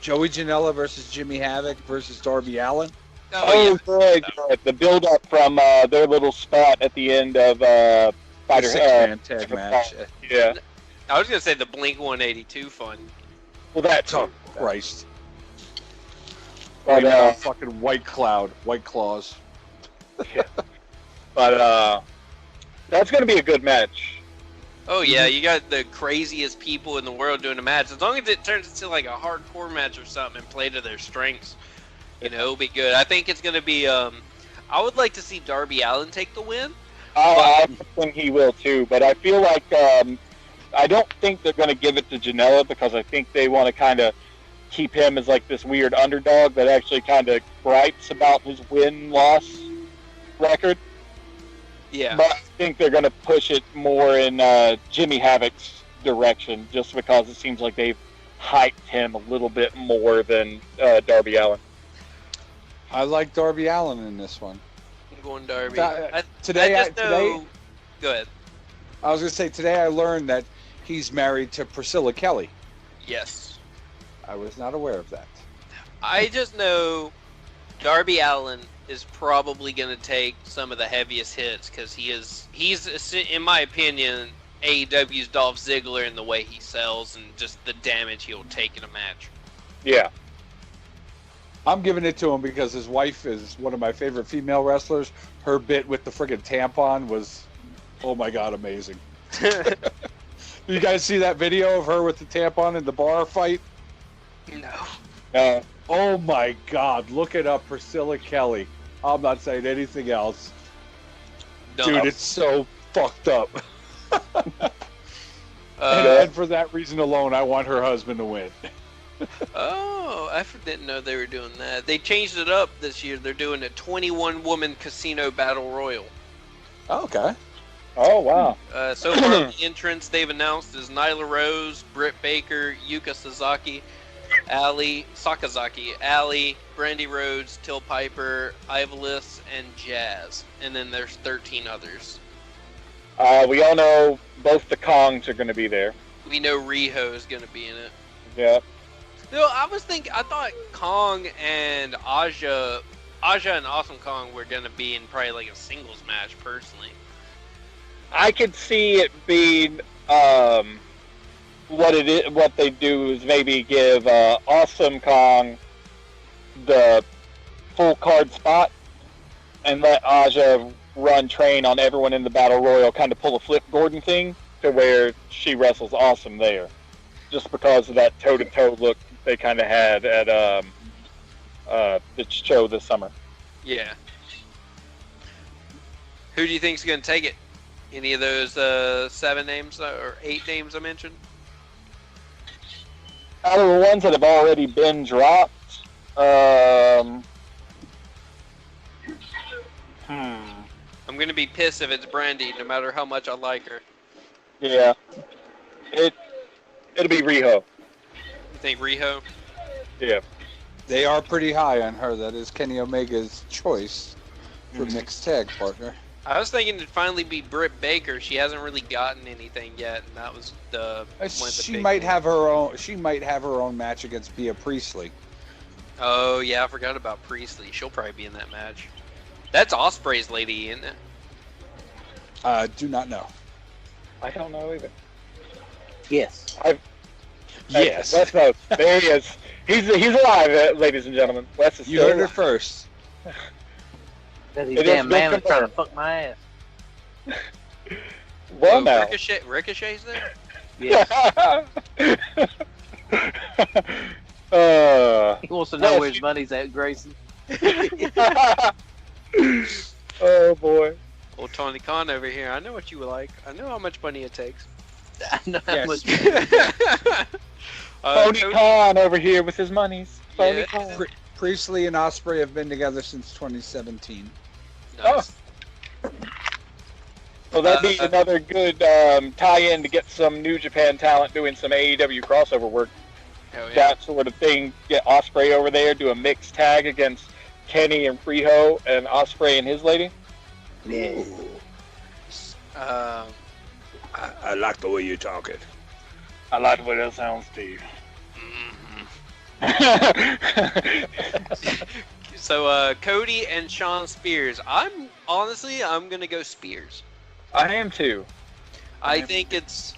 Joey Janela versus Jimmy Havoc versus Darby Allin. Good. The build-up from their little spot at the end of Fighter six-man tag match. Yeah. I was going to say the Blink 182 fun. Well, that's Christ. But, fucking White Claws. But that's going to be a good match. Oh yeah, you got the craziest people in the world doing a match. As long as it turns into like a hardcore match or something and play to their strengths, it'll be good. I think it's going to be. I would like to see Darby Allin take the win. I think he will too, but I feel like I don't think they're going to give it to Janela because I think they want to kind of keep him as like this weird underdog that actually kind of gripes about his win-loss record. Yeah. But I think they're going to push it more in Jimmy Havoc's direction just because it seems like they've hyped him a little bit more than Darby Allin. I like Darby Allin in this one. I'm going Darby. Today, go ahead. I was going to say, today I learned that he's married to Priscilla Kelly. Yes. I was not aware of that. I just know Darby Allin is probably going to take some of the heaviest hits because he's, in my opinion, AEW's Dolph Ziggler in the way he sells and just the damage he'll take in a match. Yeah. I'm giving it to him because his wife is one of my favorite female wrestlers. Her bit with the friggin' tampon was, oh my God, amazing. You guys see that video of her with the tampon in the bar fight? No. Oh my God, look it up, Priscilla Kelly. I'm not saying anything else. No. Dude, it's so fucked up. And for that reason alone, I want her husband to win. Oh, I didn't know they were doing that. They changed it up this year. They're doing a 21-woman casino battle royal. Okay. Oh, wow. So far, the entrants they've announced is Nyla Rose, Britt Baker, Yuka Sakazaki, Ali, Brandy Rhodes, Till Piper, Ivelisse, and Jazz. And then there's 13 others. We all know both the Kongs are going to be there. We know Riho is going to be in it. Yeah. No, I thought Kong and Aja and Awesome Kong were going to be in probably like a singles match, personally. I could see it being what they do is maybe give Awesome Kong the full card spot and let Aja run train on everyone in the Battle Royal, kind of pull a Flip Gordon thing to where she wrestles Awesome there. Just because of that toe-to-toe look they kind of had at the show this summer. Yeah. Who do you think's going to take it? Any of those 7 names or 8 names I mentioned? Out of the ones that have already been dropped, I'm going to be pissed if it's Brandy, no matter how much I like her. Yeah. It'll be Riho. You think Riho? Yeah. They are pretty high on her. That is Kenny Omega's choice for mixed tag partner. I was thinking it'd finally be Britt Baker. She hasn't really gotten anything yet, and that was the. She might have her own. She might have her own match against Bea Priestley. Oh yeah, I forgot about Priestley. She'll probably be in that match. That's Ospreay's lady, isn't it? Do not know. I don't know either. Yes. Yes. Wes knows. There he is. He's alive, ladies and gentlemen. Wes is You still heard it alive. first. That It is damn man was trying to confirmed. fuck my ass. Well, now. Ricochet's there? Yes. He wants to know Wes, where his money's at, Grayson. Oh boy. Old Tony Khan over here. I know what you would like. I know how much money it takes. I know how Yes. much. Tony Khan over here with his monies. Tony Yeah. Khan. Priestley and Ospreay have been together since 2017. Nice. Well, that'd be another good tie-in to get some New Japan talent doing some AEW crossover work. Hell yeah. That sort of thing. Get Ospreay over there, do a mixed tag against Kenny and Freeho, and Ospreay and his lady. Yeah. I like the way you talk it. I like the way that sounds, Steve. So Cody and Sean Spears. I'm gonna go Spears. I am too. I think he's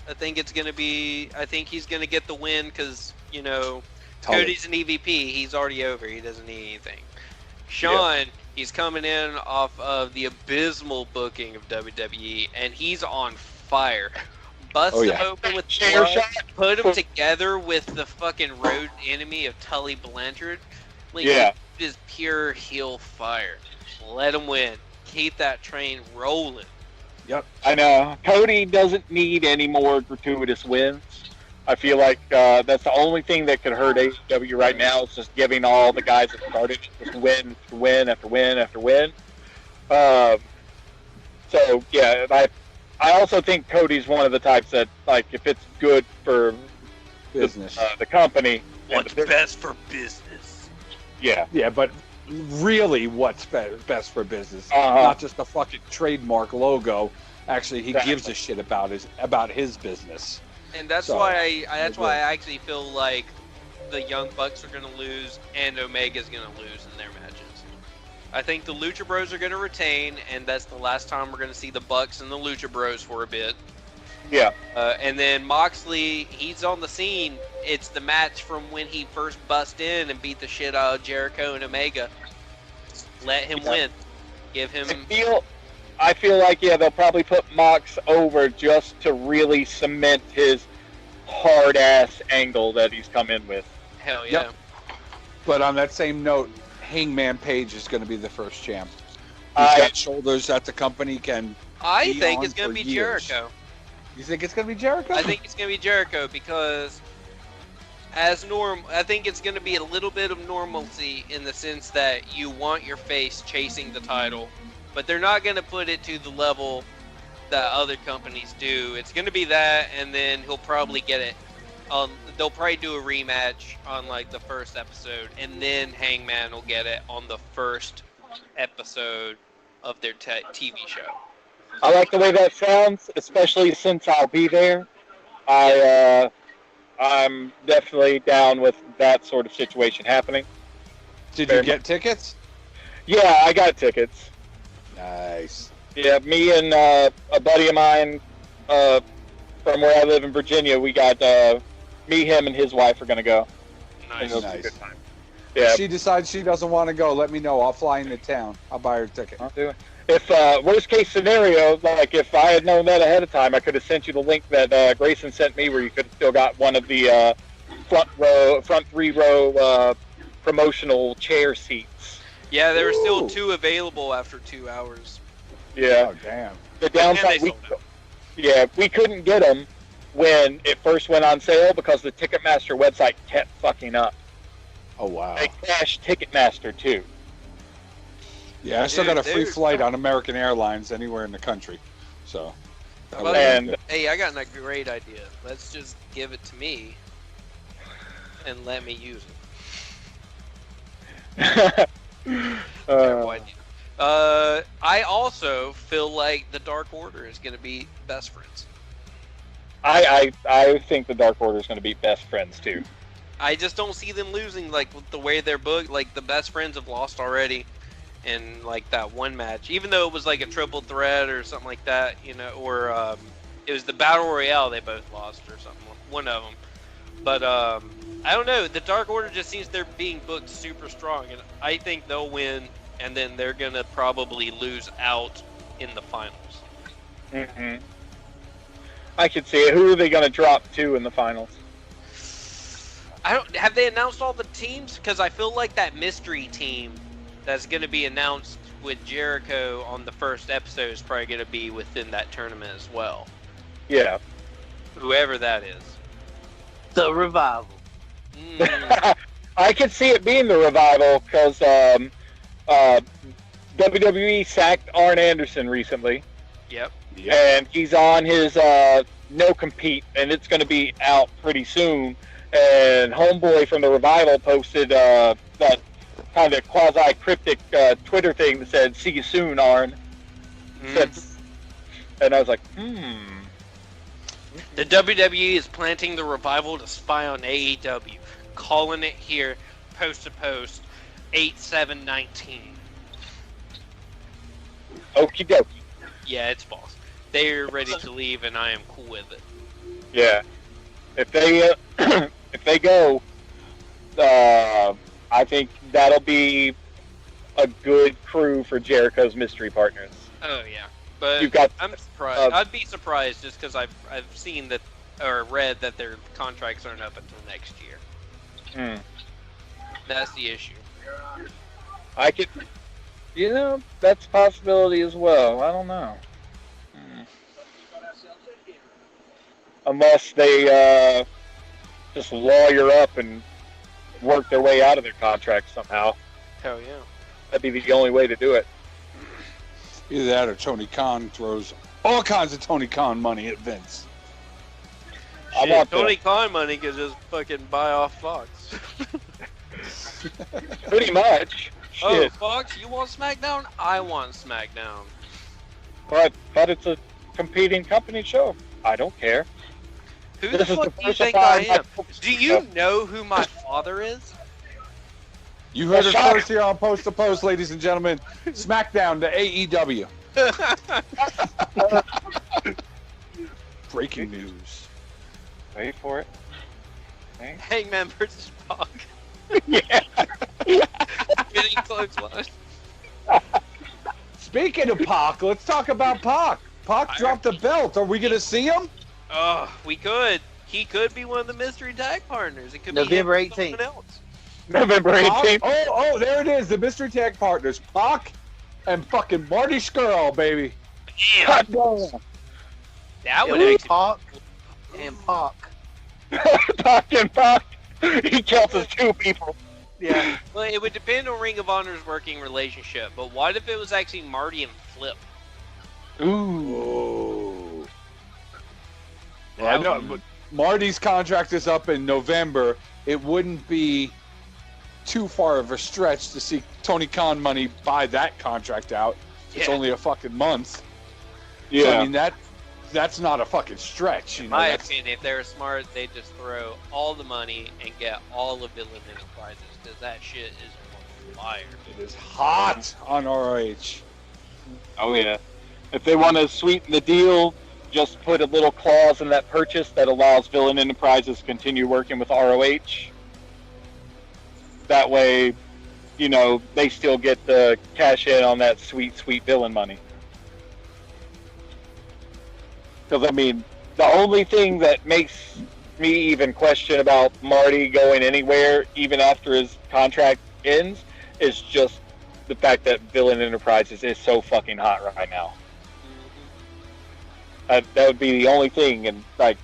gonna get the win because Cody's an EVP. He's already over. He doesn't need anything. Sean, he's coming in off of the abysmal booking of WWE, and he's on fire. Bust him open with Chair blood, shot. put him together with the fucking road enemy of Tully Blanchard. Like, Yeah. just pure heel fire. Let him win. Keep that train rolling. Yep. I know. Cody doesn't need any more gratuitous wins. I feel like that's the only thing that could hurt AEW right now is just giving all the guys that started just win after win after win after win. So, yeah, I also think Cody's one of the types that, like, if it's good for Business. the company. What's best for business? Yeah. Yeah, but really what's best for business. Uh-huh. Not just a fucking trademark logo. Actually, he Exactly. gives a shit about his business. And that's So, why I actually feel like the Young Bucks are going to lose and Omega's going to lose in their matches. I think the Lucha Bros are going to retain, and that's the last time we're going to see the Bucks and the Lucha Bros for a bit. Yeah. And then Moxley, he's on the scene. It's the match from when he first bust in and beat the shit out of Jericho and Omega. Let him win. Give him... I feel like, they'll probably put Mox over just to really cement his hard-ass angle that he's come in with. Hell yeah. Yep. But on that same note, Hangman Page is going to be the first champ. He's got shoulders that the company can I be think on it's going to for be years. Jericho. You think it's going to be Jericho? I think it's going to be Jericho because I think it's going to be a little bit of normalcy in the sense that you want your face chasing the title, but they're not going to put it to the level that other companies do. It's going to be that, and then he'll probably get it on. They'll probably do a rematch on like the first episode, and then Hangman will get it on the first episode of their TV show. I like the way that sounds, especially since I'll be there. I'm definitely down with that sort of situation happening. Did you get tickets? Yeah, I got tickets. Nice. Yeah, me and a buddy of mine from where I live in Virginia, we got me, him, and his wife are going to go. And it'll be a good time. Yeah. If she decides she doesn't want to go, let me know. I'll fly into town. I'll buy her a ticket. I'll do it. If worst case scenario, like if I had known that ahead of time, I could have sent you the link that Grayson sent me, where you could have still got one of the front 3-row promotional chair seats. Yeah, there were still 2 available after 2 hours. Yeah. Oh, damn. The downside, we couldn't get them when it first went on sale because the Ticketmaster website kept fucking up. Oh, wow. They crashed Ticketmaster too. Yeah, I still got a free flight on American Airlines anywhere in the country. So. Well, And hey, I got a great idea. Let's just give it to me and let me use it. Terrible idea. I also feel like the Dark Order is going to be best friends. I think the Dark Order is going to be best friends too. I just don't see them losing, like, with the way they're booked. Like, the best friends have lost already in, like, that one match. Even though it was, like, a triple threat or something like that, or it was the Battle Royale they both lost or something. one of them. But I don't know. The Dark Order just seems they're being booked super strong, and I think they'll win, and then they're gonna probably lose out in the finals. Mm-hmm. I could see it. Who are they gonna drop to in the finals? Have they announced all the teams? Because I feel like that mystery team that's gonna be announced with Jericho on the first episode is probably gonna be within that tournament as well. Yeah. Whoever that is. The Revival. I could see it being the Revival because WWE sacked Arn Anderson recently. Yep. And he's on his no compete, and it's going to be out pretty soon. And Homeboy from the Revival posted that kind of quasi-cryptic Twitter thing that said, "See you soon, Arn." And I was like, The WWE is planting the Revival to spy on AEW. Calling it here, post to post, 8/7/19. Okie dokie. Yeah, it's boss. They're ready to leave, and I am cool with it. Yeah. If they if they go, I think that'll be a good crew for Jericho's mystery partners. Oh yeah, but I'm surprised. I'd be surprised just because I've seen that or read that their contracts aren't up until next year. That's the issue. I could, that's a possibility as well. I don't know. Unless they just lawyer up and work their way out of their contract somehow. Hell yeah. That'd be the only way to do it. Either that or Tony Khan throws all kinds of Tony Khan money at Vince. Shit, Tony Khan money could just fucking buy off Fox. Pretty much. Oh, Fox, you want SmackDown? I want SmackDown. But it's a competing company show. I don't care. Who the fuck do you think I am? Do you know who my father is? You heard it first here on Post to Post, ladies and gentlemen. SmackDown to AEW. Breaking news. Wait for it. Okay. Hangman versus Pac. Yeah. Speaking of Pac, let's talk about Pac. Pac dropped the belt. Are we going to see him? Oh, we could. He could be one of the mystery tag partners. It could November be 18th. Else. November 18th. Oh, there it is. The mystery tag partners. Pac and fucking Marty Scurll, baby. Damn. That would actually... Pac and Pac. Pac and Pac. He counts as two people. Yeah. Well, it would depend on Ring of Honor's working relationship, but what if it was actually Marty and Flip? Ooh. Well, I know, but Marty's contract is up in November. It wouldn't be too far of a stretch to see Tony Khan money buy that contract out. It's only a fucking month. Yeah. So, I mean, that's not a fucking stretch. In my opinion, if they were smart, they'd just throw all the money and get all of Villain Enterprises, because that shit is on fire. It is hot on ROH. Oh, yeah. If they want to sweeten the deal, just put a little clause in that purchase that allows Villain Enterprises to continue working with ROH. That way, they still get the cash in on that sweet, sweet villain money. Because, I mean, the only thing that makes me even question about Marty going anywhere, even after his contract ends, is just the fact that Villain Enterprises is so fucking hot right now. That would be the only thing, and the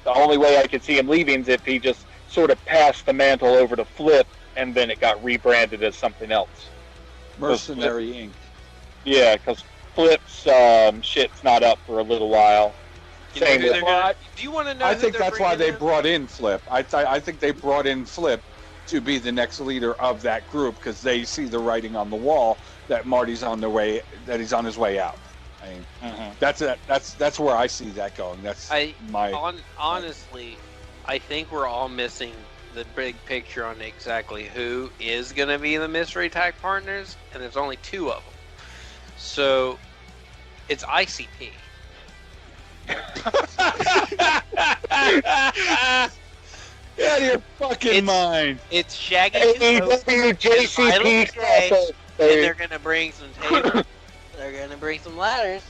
only way I could see him leaving is if he just sort of passed the mantle over to Flip, and then it got rebranded as something else. Mercenary Inc. Yeah, because Flip's shit's not up for a little while. Do you want to know? I think that's why they brought in Flip. I think they brought in Flip to be the next leader of that group because they see the writing on the wall that Marty's on the way, that he's on his way out. I mean, that's where I see that going. Honestly, I think we're all missing the big picture on exactly who is going to be the mystery tag partners, and there's only two of them. So, it's ICP. Get out of your fucking mind. It's Shaggy and they're gonna bring some tables. They're gonna bring some ladders,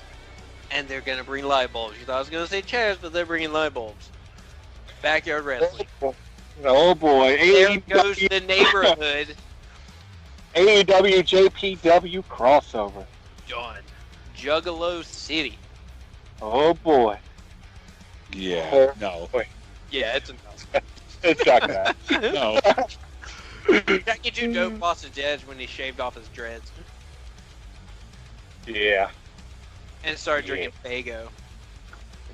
and they're gonna bring light bulbs. You thought I was gonna say chairs, but they're bringing light bulbs. Backyard wrestling. Oh boy! There goes the neighborhood. AEW JPW crossover. Done. Juggalo City. Oh boy! Yeah. No. Yeah, it's a It's not that. No. That get you dope Boss's edge when he shaved off his dreads. Yeah. And started drinking Faygo.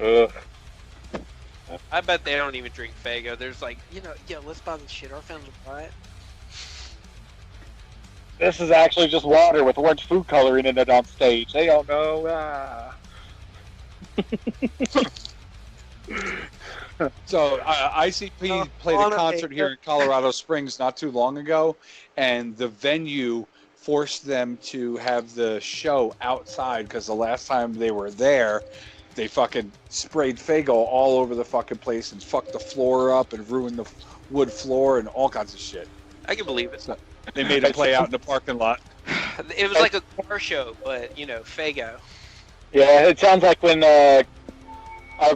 Ugh. I bet they don't even drink Faygo. There's like, let's buy this shit. Our fans will buy it. This is actually just water with orange food coloring in it on stage. They don't know. So ICP played a concert here in Colorado Springs not too long ago, and the venue forced them to have the show outside because the last time they were there, they fucking sprayed Faygo all over the fucking place and fucked the floor up and ruined the wood floor and all kinds of shit. I can believe it. So they made it play out in the parking lot. It was like a car show, but, Faygo. Yeah, it sounds like when our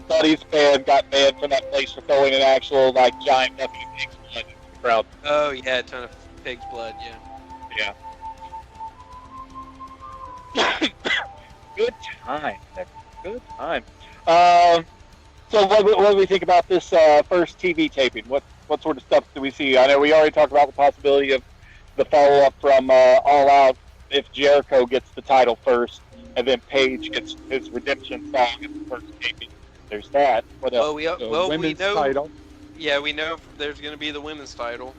buddy's band got banned from that place for throwing an actual, giant Buffy pig's blood in the crowd. Oh, yeah, a ton of pig's blood, yeah. Yeah. Good time. Good time. So what do we think about this first TV taping? What sort of stuff do we see? I know we already talked about the possibility of the follow-up from All Out if Jericho gets the title first, and then Page gets his redemption song at the first taping. There's that. What else? We know. Title. Yeah, we know there's going to be the women's title.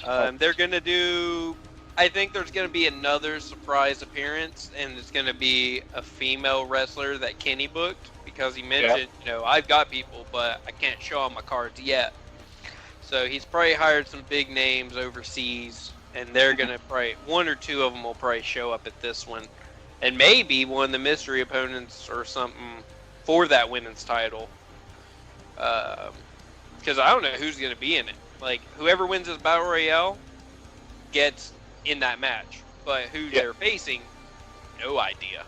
They're going to do. I think there's going to be another surprise appearance, and it's going to be a female wrestler that Kenny booked because he mentioned, I've got people, but I can't show all my cards yet. So he's probably hired some big names overseas, and they're going to probably one or two of them will probably show up at this one, and maybe one of the mystery opponents or something for that women's title. Because I don't know who's going to be in it. Like, whoever wins this Battle Royale gets in that match. But who they're facing, no idea.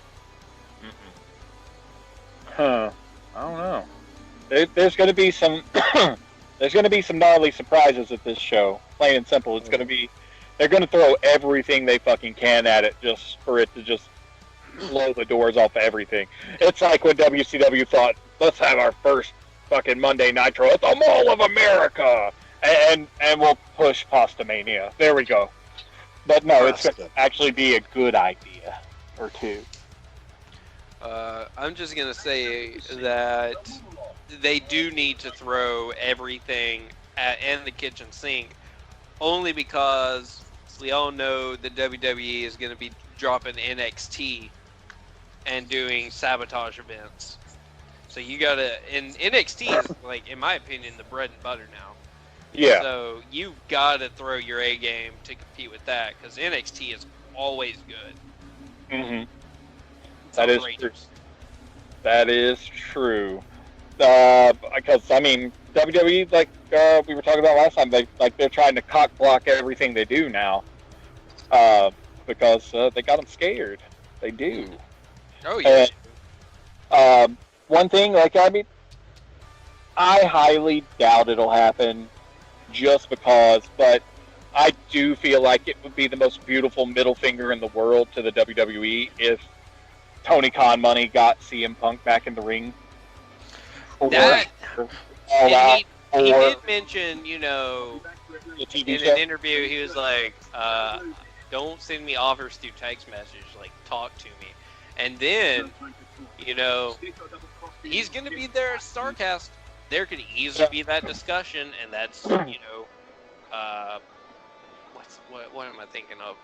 Huh. I don't know. There's going to be some there's going to be some gnarly surprises at this show. Plain and simple. It's going to be they're going to throw everything they fucking can at it just for it to just blow the doors off everything. It's like when WCW thought, let's have our first fucking Monday Nitro at the Mall of America, and we'll push Pastamania. There we go. But no, it's going to actually be a good idea or two. I'm just going to say that they do need to throw everything in the kitchen sink, only because we all know the WWE is going to be dropping NXT and doing sabotage events. So you gotta, and NXT is, like, in my opinion, the bread and butter now. Yeah. So you gotta throw your A game to compete with that, because NXT is always good. Mm-hmm. That is true. That is true. Because I mean, WWE, like we were talking about last time, they're trying to cock block everything they do now, because they got them scared. They do. Oh yeah. And, one thing, I highly doubt it'll happen, just because. But I do feel like it would be the most beautiful middle finger in the world to the WWE if Tony Khan money got CM Punk back in the ring. He did mention, in an interview, he was like, don't send me offers through text message, like, talk to me. And then, he's going to be there at StarCast. There could easily be that discussion, and that's, what am I thinking of?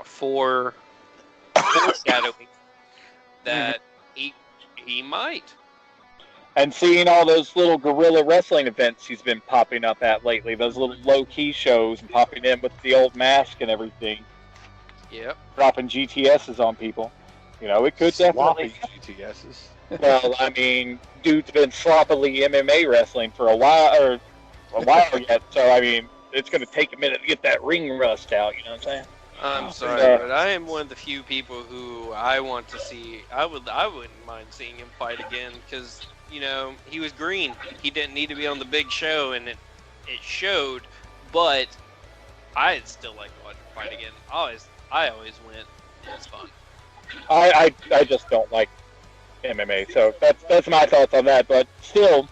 Foreshadowing that he might. And seeing all those little guerrilla wrestling events he's been popping up at lately, those little low-key shows and popping in with the old mask and everything. Yep. Dropping GTSs on people. It could definitely... GTSs. Well, I mean, dude's been sloppily MMA wrestling for a while yet. So I mean, it's going to take a minute to get that ring rust out. You know what I'm saying? I'm sorry, but I am one of the few people who I want to see. I wouldn't mind seeing him fight again because he was green. He didn't need to be on the big show, and it showed. But I'd still like to watch him fight again. I always win. It's fun. I just don't like MMA, so that's my thoughts on that. But still,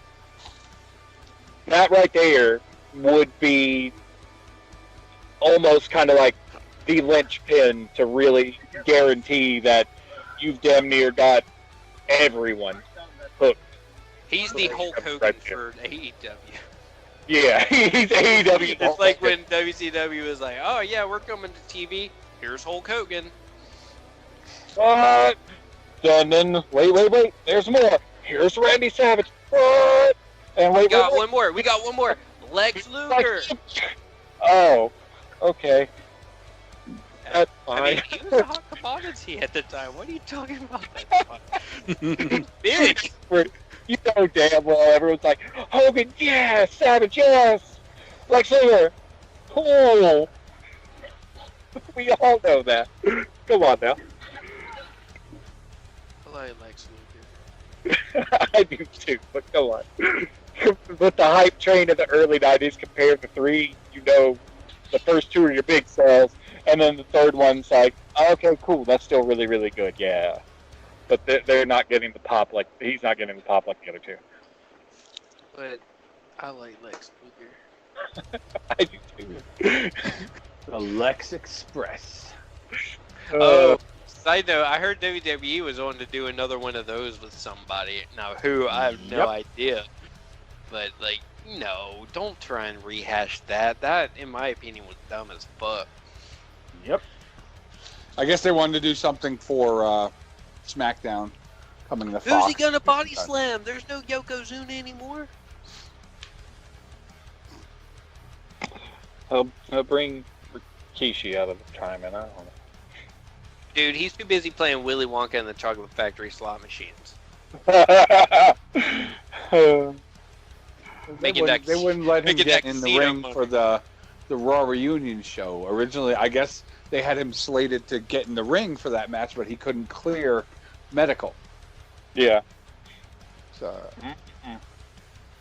that right there would be almost kind of like the linchpin to really guarantee that you've damn near got everyone hooked. He's the Hulk Hogan for AEW. Yeah, he's AEW. It's like when WCW was like, "Oh yeah, we're coming to TV. Here's Hulk Hogan." What? And then wait. There's more. Here's Randy Savage. What? And we got one more. Lex Luger. Oh, okay. That's fine. I mean, he was a hot commodity at the time. What are you talking about? Big. You know damn well everyone's like, Hogan, yes, Savage, yes, Lex Luger, cool. We all know that. Come on now. I like Lex Luger. I do too, but come on. With the hype train of the early 90s compared to 3, the first 2 are your big sales, and then the third one's like, okay, cool, that's still really, really good, yeah. But they're not getting the pop he's not getting the pop like the other 2. But I like Lex Luger. I do too. The Lex Express. Side note, I heard WWE was on to do another one of those with somebody. Now, who, I have no idea. But, no, don't try and rehash that. That, in my opinion, was dumb as fuck. Yep. I guess they wanted to do something for SmackDown coming to Fox. Who's he gonna body slam? There's no Yokozuna anymore. I'll bring Rikishi out of the time, and I don't know. Dude, he's too busy playing Willy Wonka and the Chocolate Factory slot machines. They wouldn't let him get in the ring for the Raw reunion show. Originally, I guess they had him slated to get in the ring for that match, but he couldn't clear medical. Yeah. So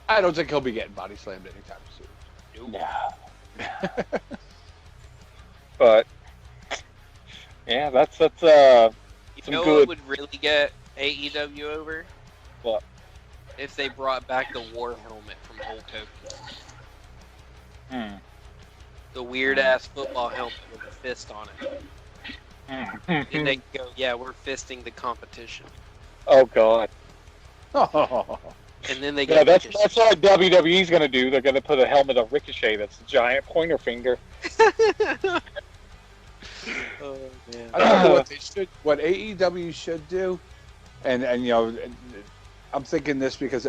I don't think he'll be getting body slammed anytime soon. No. But yeah, that's you some know good. What would really get AEW over? What? If they brought back the war helmet from Hulk Hogan. The weird ass football helmet with a fist on it. And they go, yeah, we're fisting the competition. Oh God. And then they Yeah, get that's what WWE's gonna do. They're gonna put a helmet of Ricochet that's a giant pointer finger. Oh man. I don't know what AEW should do, and I'm thinking this because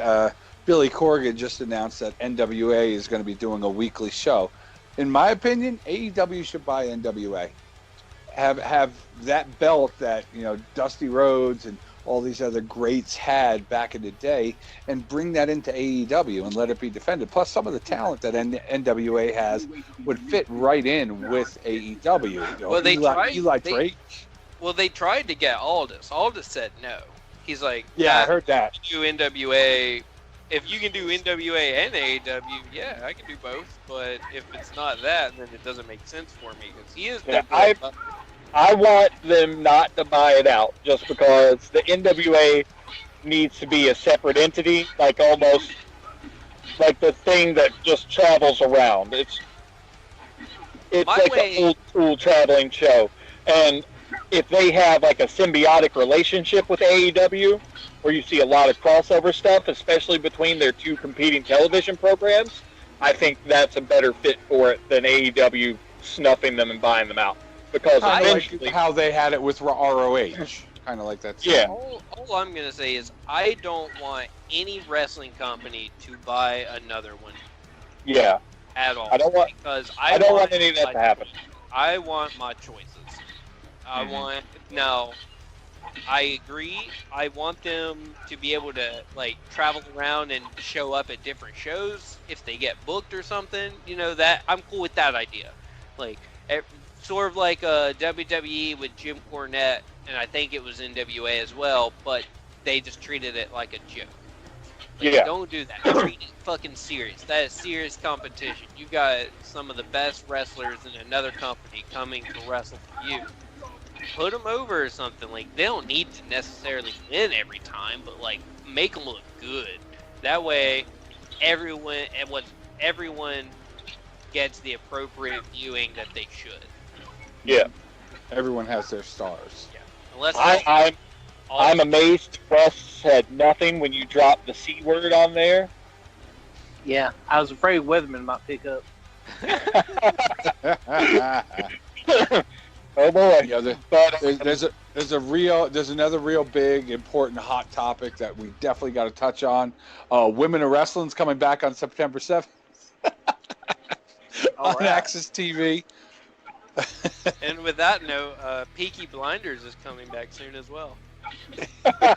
Billy Corgan just announced that NWA is going to be doing a weekly show. In my opinion, AEW should buy NWA. Have that belt that Dusty Rhodes and all these other greats had back in the day, and bring that into AEW and let it be defended. Plus, some of the talent that NWA has would fit right in with AEW. Well, Eli Drake. Well, they tried to get Aldis. Aldis said no. He's like, yeah, I heard that. Do NWA. If you can do NWA and AEW, yeah, I can do both. But if it's not that, then it doesn't make sense for me because he is. Yeah, I want them not to buy it out just because the NWA needs to be a separate entity, like almost like the thing that just travels around. It's like an old school traveling show, and if they have like a symbiotic relationship with AEW, where you see a lot of crossover stuff, especially between their 2 competing television programs, I think that's a better fit for it than AEW snuffing them and buying them out. Because eventually, like how they had it with ROH, kind of like that. Yeah. All I'm gonna say is I don't want any wrestling company to buy another one. Yeah. At all. I don't want any of that to happen. I want my choices. I want now. I agree. I want them to be able to like travel around and show up at different shows if they get booked or something. You know, that I'm cool with that idea. Like sort of like WWE with Jim Cornette, and I think it was NWA as well, but they just treated it like a joke. Like, Yeah. don't do that. Treat it fucking serious. That is serious competition. You got some of the best wrestlers in another company coming to wrestle for you. Put them over or something. Like, they don't need to necessarily win every time, but like make them look good. That way, everyone gets the appropriate viewing that they should. Yeah. Everyone has their stars. Yeah. Unless I'm amazed Wes had nothing when you dropped the C word on there. Yeah, I was afraid Weatherman might pick up. Oh boy! Yeah, there's another real big important hot topic that we definitely got to touch on. Women in Wrestling's coming back on September 7th on right. Access TV. And with that note, Peaky Blinders is coming back soon as well. I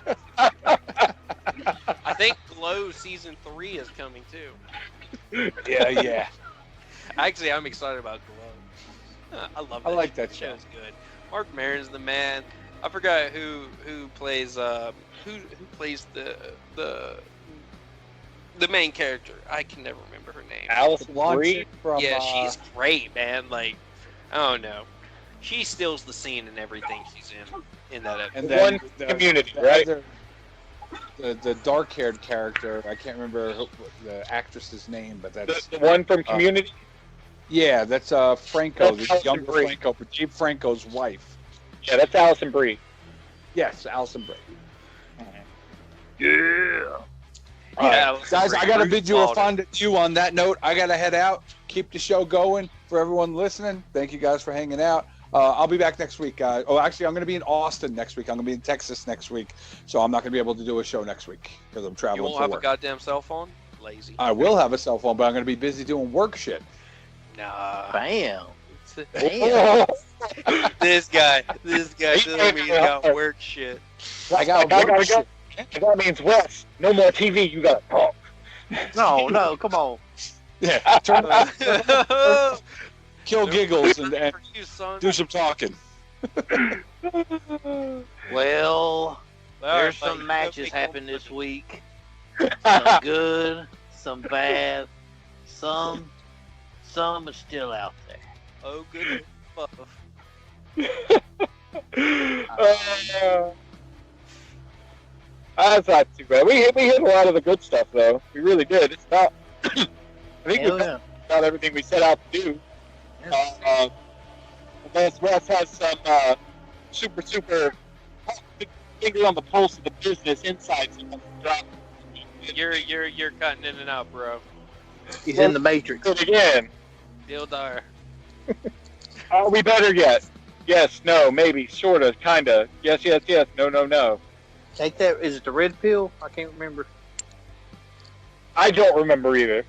think Glow Season 3 is coming too. Yeah. Actually, I'm excited about Glow. I love that. I like that show. It's good. Mark Maron's the man. I forgot who plays who plays the main character. I can never remember her name. Allison Brie from Yeah, she's great, man. Like, I don't know. She steals the scene in everything she's in that episode. and then One Community, right? The dark-haired character, I can't remember the actress's name, but that's The one from Community. yeah, that's Franco, That's the Alison younger Brie. Franco, Dave Franco's wife. Yeah, that's Allison Brie. Yes, Alison Brie. Yeah. All right, Alison guys, Brie. I got to Bruce bid you a Wilder. fond adieu on that note. I got to head out. Keep the show going for everyone listening. Thank you guys for hanging out. I'll be back next week, guys. Oh, actually, I'm going to be in Austin next week. I'm going to be in Texas next week, so I'm not going to be able to do a show next week because I'm You traveling won't for have work. a goddamn cell phone? Lazy. I will have a cell phone, but I'm going to be busy doing work shit. Nah. Bam. Damn. This guy telling me he's got work shit. I got I work gotta shit. go. That means Wes. No more TV. You gotta talk. No, come on. Yeah, turn kill giggles and For you, son. do some talking. Well, there's Alright, some buddy. matches Go happened pick this one. week. Some good, some bad, some are still out there. Oh, good. Fuck. That's not too bad. We hit a lot of the good stuff though. We really did. It's about. I think Hell we yeah. got everything we set out to do. Unless Wes has some super finger on the pulse of the business insights. You're cutting in and out, bro. He's in the Matrix. It again. Deal dire. Are we better yet? Yes, no, maybe, sorta, kinda. Yes, no. Take that. Is it the red pill? I can't remember. I don't remember either.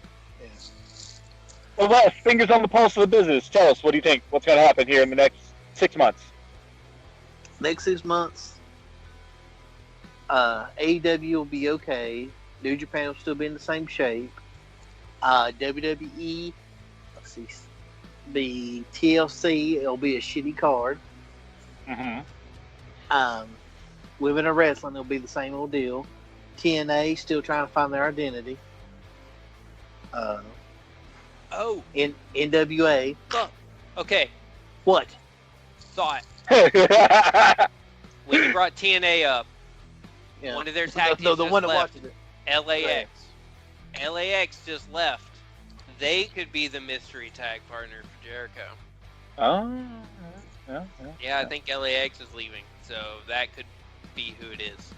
Well, Wes, fingers on the pulse of the business. Tell us, what do you think? What's going to happen here in the next 6 months? Next 6 months, AEW will be okay. New Japan will still be in the same shape. WWE, let's see, the TLC, it'll be a shitty card. Mm-hmm. Women in wrestling, it'll be the same old deal. TNA still trying to find their identity. Oh, NWA. fuck. Okay, What? thought. When you brought TNA up, Yeah. one of their tag teams the just one that left. watches it. LAX. LAX just left. They could be the mystery tag partner for Jericho. Yeah, I think LAX is leaving, so that could be who it is.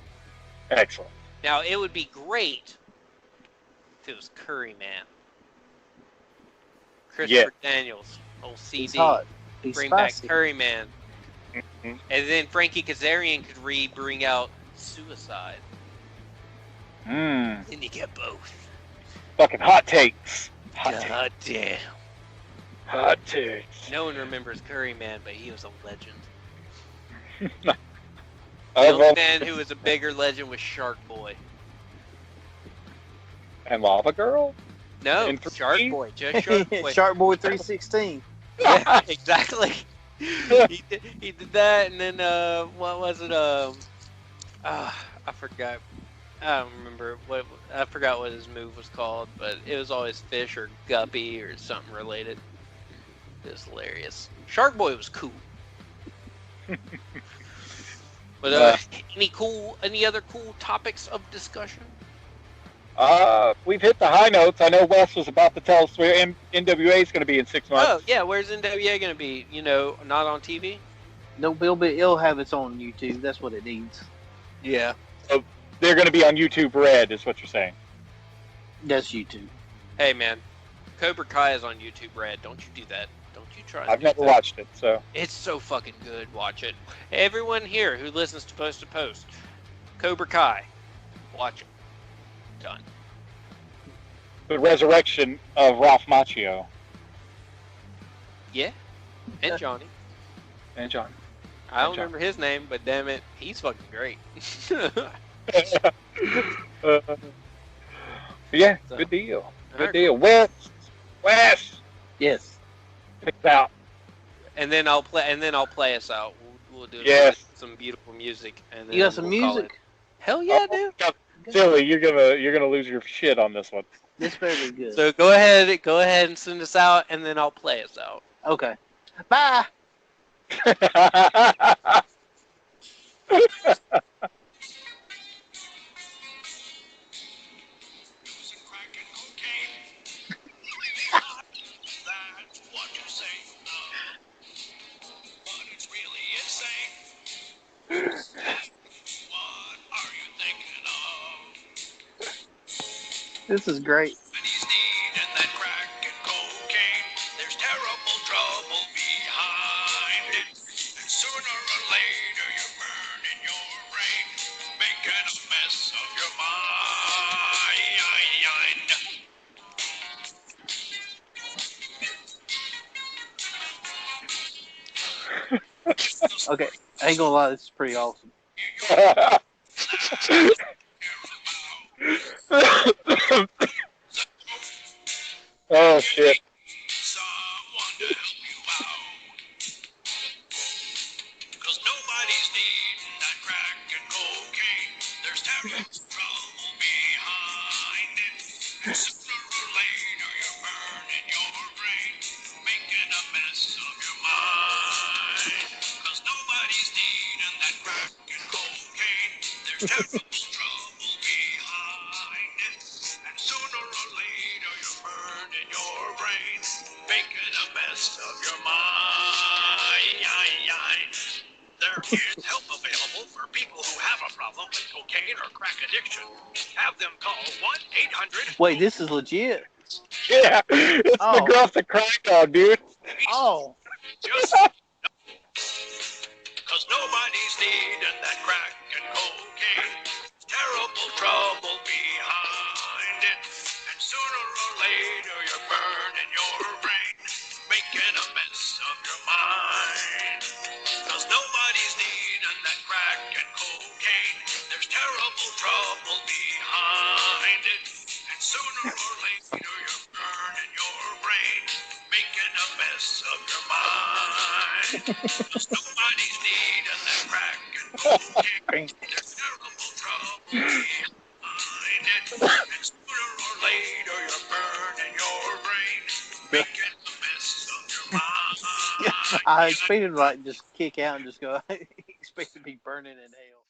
Excellent. Now, it would be great if it was Curry Man. Christopher Daniels, old CD. He's hot. He's Bring spicy. back Curry Man. Mhm. And then Frankie Kazarian could bring out Suicide. Mm. Then you get both. Fucking hot takes. God damn. Hot takes. No one remembers Curry Man, but he was a legend. The only man who was a bigger legend was Shark Boy. And Lava Girl? No, Shark Boy. Just Shark Boy. Shark Boy 316. Yeah, exactly. he did that, and then what was it? I forgot. I don't remember I forgot what his move was called, but it was always fish or guppy or something related. It was hilarious. Shark Boy was cool. But any other cool topics of discussion? We've hit the high notes. I know Wes was about to tell us where NWA is going to be in 6 months. Oh yeah, where's NWA going to be? Not on TV. No, it'll have its own YouTube. That's what it needs. Yeah. So they're going to be on YouTube Red, is what you're saying. That's YouTube. Hey man, Cobra Kai is on YouTube Red. Don't you do that. Don't you try. I've never watched it, so. It's so fucking good. Watch it. Everyone here who listens to Post, Cobra Kai, watch it. Done. The resurrection of Ralph Macchio. Yeah. And Johnny. And John. I don't remember his name, but damn it, he's fucking great. Yeah, so, good deal. Good deal. Wes. Yes. Pick out. And then I'll play us out. We'll do some beautiful music. And then you got some music? Hell yeah, dude. Silly, you're gonna lose your shit on this one. This better be good. So go ahead and send us out, and then I'll play us out. Okay. Bye. This is great. Okay, I ain't gonna lie, this is pretty awesome. Oh shit. Cause nobody's needing that crack and cocaine. There's terrible trouble behind it. And sooner or later you're burning your brain, making a mess of your mind. Cause nobody's needing that crack and cocaine. There's terrible trouble behind it. And sooner or later you're burning your brain, making a mess of your mind. There is help available for people who have a problem with cocaine or crack addiction. Have them call 1-800. Wait, this is legit. Yeah, it's McGruff the crack dog, dude. Oh. Just cause nobody's needing that crack and cocaine. Terrible trouble behind it. And sooner or later you're burning your brain, making a mess of your mind. Cause nobody's needing that crack and cocaine. There's terrible trouble behind it. And sooner or later you're burning your brain, making a mess of your mind. Cause nobody's needing that crack and cocaine. There's terrible trouble behind it. And sooner or later you're burning your brain, making a mess of your mind. I expected to just kick out and just go, I expect to be burning in hell.